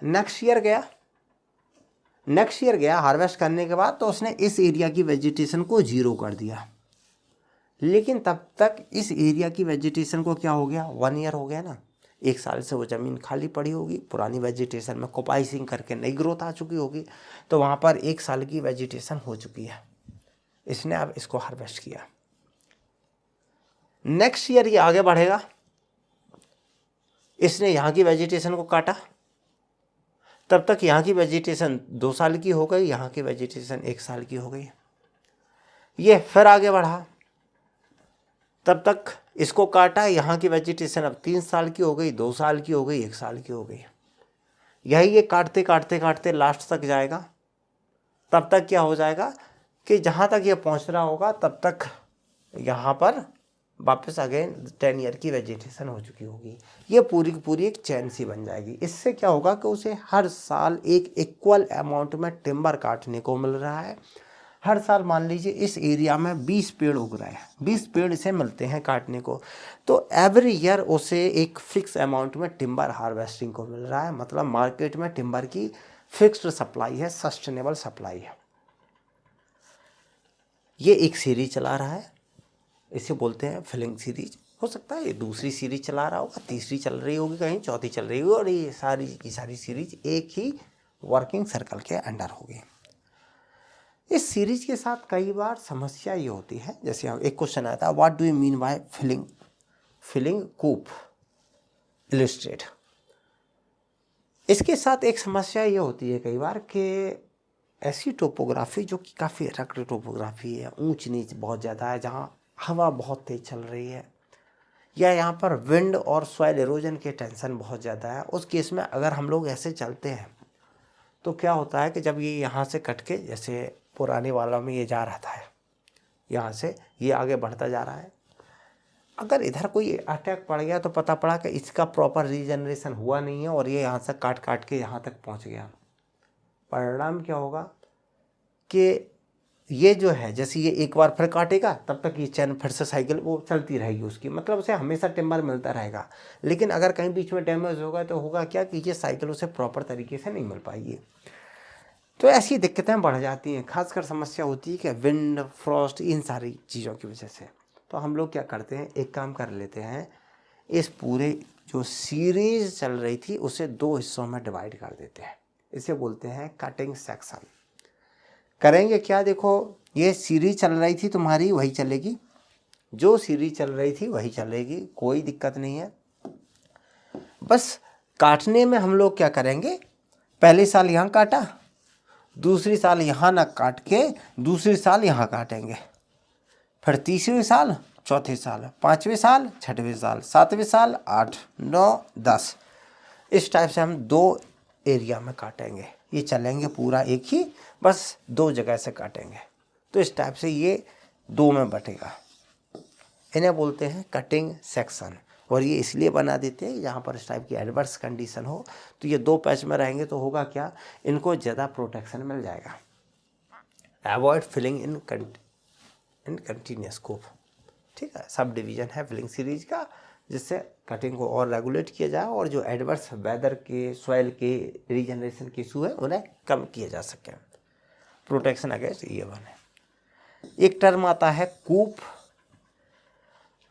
नेक्स्ट ईयर गया हार्वेस्ट करने के बाद, तो उसने इस एरिया की वेजिटेशन को 0 कर दिया। लेकिन तब तक इस एरिया की वेजिटेशन को क्या हो गया, 1 ईयर हो गया ना, 1 साल से वो ज़मीन खाली पड़ी होगी, पुरानी वेजिटेशन में कोपाइसिंग करके नई ग्रोथ आ चुकी होगी, तो वहाँ पर 1 साल की वेजिटेशन हो चुकी है। इसने अब इसको हार्वेस्ट किया। नेक्स्ट ईयर ये आगे बढ़ेगा, इसने यहाँ की वेजिटेशन को काटा, तब तक यहाँ की वेजिटेशन 2 साल की हो गई, यहाँ की वेजिटेशन 1 साल की हो गई। ये फिर आगे बढ़ा, तब तक इसको काटा, यहाँ की वेजिटेशन अब 3 साल की हो गई, 2 साल की हो गई, 1 साल की हो गई। यही ये काटते काटते काटते लास्ट तक जाएगा। तब तक क्या हो जाएगा कि जहाँ तक ये पहुँच रहा होगा तब तक यहाँ पर वापस अगेन 10 ईयर की वेजिटेशन हो चुकी होगी। ये पूरी की पूरी एक चैन सी बन जाएगी। इससे क्या होगा कि उसे हर साल एक इक्वल अमाउंट में टिम्बर काटने को मिल रहा है। हर साल मान लीजिए इस एरिया में 20 पेड़ उग रहे हैं, 20 पेड़ इसे मिलते हैं काटने को, तो एवरी ईयर उसे एक फिक्स अमाउंट में टिम्बर हार्वेस्टिंग को मिल रहा है। मतलब मार्केट में टिम्बर की फिक्स्ड सप्लाई है, सस्टेनेबल सप्लाई है। ये एक सीरीज चला रहा है, इसे बोलते हैं फिलिंग सीरीज। हो सकता है ये दूसरी सीरीज चला रहा होगा, तीसरी चल रही होगी, कहीं चौथी चल रही होगी, और ये सारी की सारी सीरीज एक ही वर्किंग सर्कल के अंडर होगी। इस सीरीज के साथ कई बार समस्या ये होती है, जैसे एक क्वेश्चन आया था, what do you mean by felling coupe illustrate. इसके साथ एक समस्या ये होती है कई बार कि ऐसी टोपोग्राफी जो कि काफ़ी रग्ड टोपोग्राफी है, ऊंच नीच बहुत ज़्यादा है, जहाँ हवा बहुत तेज चल रही है, या यहाँ पर विंड और सॉइल एरोजन के टेंशन बहुत ज़्यादा है, उस केस में अगर हम लोग ऐसे चलते हैं तो क्या होता है कि जब ये यहाँ से कट के, जैसे पुराने वाला में ये जा रहा था, यहाँ से ये आगे बढ़ता जा रहा है, अगर इधर कोई अटैक पड़ गया तो पता पड़ा कि इसका प्रॉपर रीजनरेशन हुआ नहीं है और ये यहाँ से काट काट के यहाँ तक पहुँच गया। परिणाम क्या होगा कि ये जो है, जैसे ये एक बार फिर काटेगा तब तक ये चैन फिर से साइकिल वो चलती रहेगी उसकी, मतलब उसे हमेशा टिम्बर मिलता रहेगा। लेकिन अगर कहीं बीच में डैमेज होगा तो होगा क्या कि ये साइकिल उसे प्रॉपर तरीके से नहीं मिल पाएगी। तो ऐसी दिक्कतें बढ़ जाती हैं। खासकर समस्या होती है कि विंड, फ्रॉस्ट, इन सारी चीज़ों की वजह से। तो हम लोग क्या करते हैं, एक काम कर लेते हैं, इस पूरे जो सीरीज चल रही थी उसे 2 हिस्सों में डिवाइड कर देते हैं। इसे बोलते हैं कटिंग सेक्शन। करेंगे क्या, देखो ये सीरीज चल रही थी तुम्हारी, वही चलेगी, जो सीरीज चल रही थी वही चलेगी, कोई दिक्कत नहीं है। बस काटने में हम लोग क्या करेंगे, पहले साल यहाँ काटा, दूसरी साल यहाँ ना काट के दूसरी साल यहाँ काटेंगे, फिर तीसरी साल, चौथे साल, 5वें साल, 6वें साल, 7वें साल, 8, 9, 10, इस टाइप से हम 2 एरिया में काटेंगे। ये चलेंगे पूरा एक ही, बस 2 जगह से काटेंगे। तो इस टाइप से ये 2 में बटेगा। इन्हें बोलते हैं कटिंग सेक्शन। और ये इसलिए बना देते हैं यहाँ पर इस टाइप की एडवर्स कंडीशन हो तो ये 2 पैच में रहेंगे तो होगा क्या, इनको ज़्यादा प्रोटेक्शन मिल जाएगा। Avoid felling in continuous scope. ठीक है, सब डिवीज़न है फिलिंग सीरीज का, जिससे कटिंग को और रेगुलेट किया जाए और जो एडवर्स वेदर के, सॉइल के, रीजनरेशन के इशू है उन्हें कम किया जा सके। प्रोटेक्शन अगेंस्ट ये वन है। एक टर्म आता है कूप।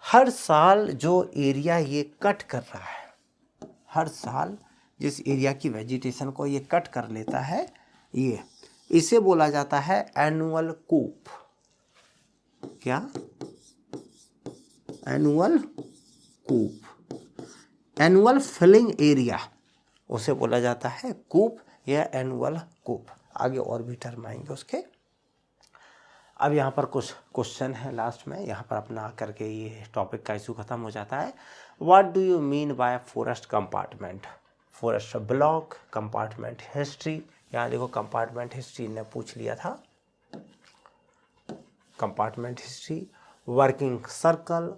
हर साल जो एरिया ये कट कर रहा है, हर साल जिस एरिया की वेजिटेशन को ये कट कर लेता है, ये इसे बोला जाता है एनुअल कूप। क्या, एनुअल कूप। एनुअल फिलिंग एरिया उसे बोला जाता है कूप या एनुअल कूप। आगे और भी टर्म आएंगे उसके। अब यहाँ पर कुछ क्वेश्चन है लास्ट में, यहाँ पर अपना करके ये टॉपिक का इशू खत्म हो जाता है। What do you mean by forest compartment, forest block, compartment history. यहाँ देखो कंपार्टमेंट हिस्ट्री ने पूछ लिया था, compartment history, working circle,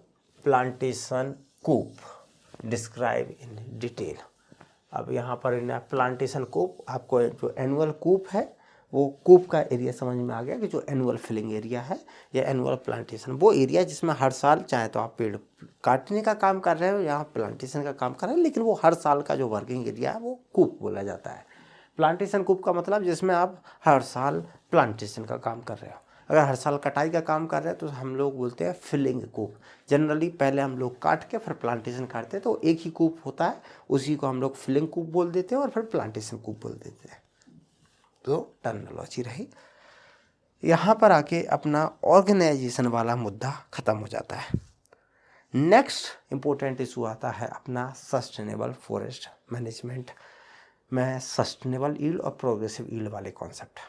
plantation coupe, describe in detail. अब यहाँ पर प्लांटेशन कूप, आपको जो एनुअल कूप है वो कूप का एरिया समझ में आ गया कि जो एनुअल फिलिंग एरिया है या एनुअल प्लांटेशन, वो एरिया जिसमें हर साल चाहे तो आप पेड़ काटने का काम कर रहे हो या प्लांटेशन का काम कर रहे हो, लेकिन वो हर साल का जो वर्किंग एरिया है वो कूप बोला जाता है। प्लांटेशन कूप का मतलब जिसमें आप हर साल प्लांटेशन का काम कर रहे हो। अगर हर साल कटाई का काम कर रहे हैं तो हम लोग बोलते हैं फिलिंग कूप। जनरली पहले हम लोग काट के फिर प्लांटेशन काटते हैं तो एक ही कूप होता है, उसी को हम लोग फिलिंग कूप बोल देते हैं और फिर प्लांटेशन कूप बोल देते हैं। तो टर्मिनोलॉजी रही। यहाँ पर आके अपना ऑर्गेनाइजेशन वाला मुद्दा ख़त्म हो जाता है। नेक्स्ट इम्पोर्टेंट इशू आता है अपना सस्टेनेबल फॉरेस्ट मैनेजमेंट। मैं सस्टेनेबल यील्ड और प्रोग्रेसिव यील्ड वाले कॉन्सेप्ट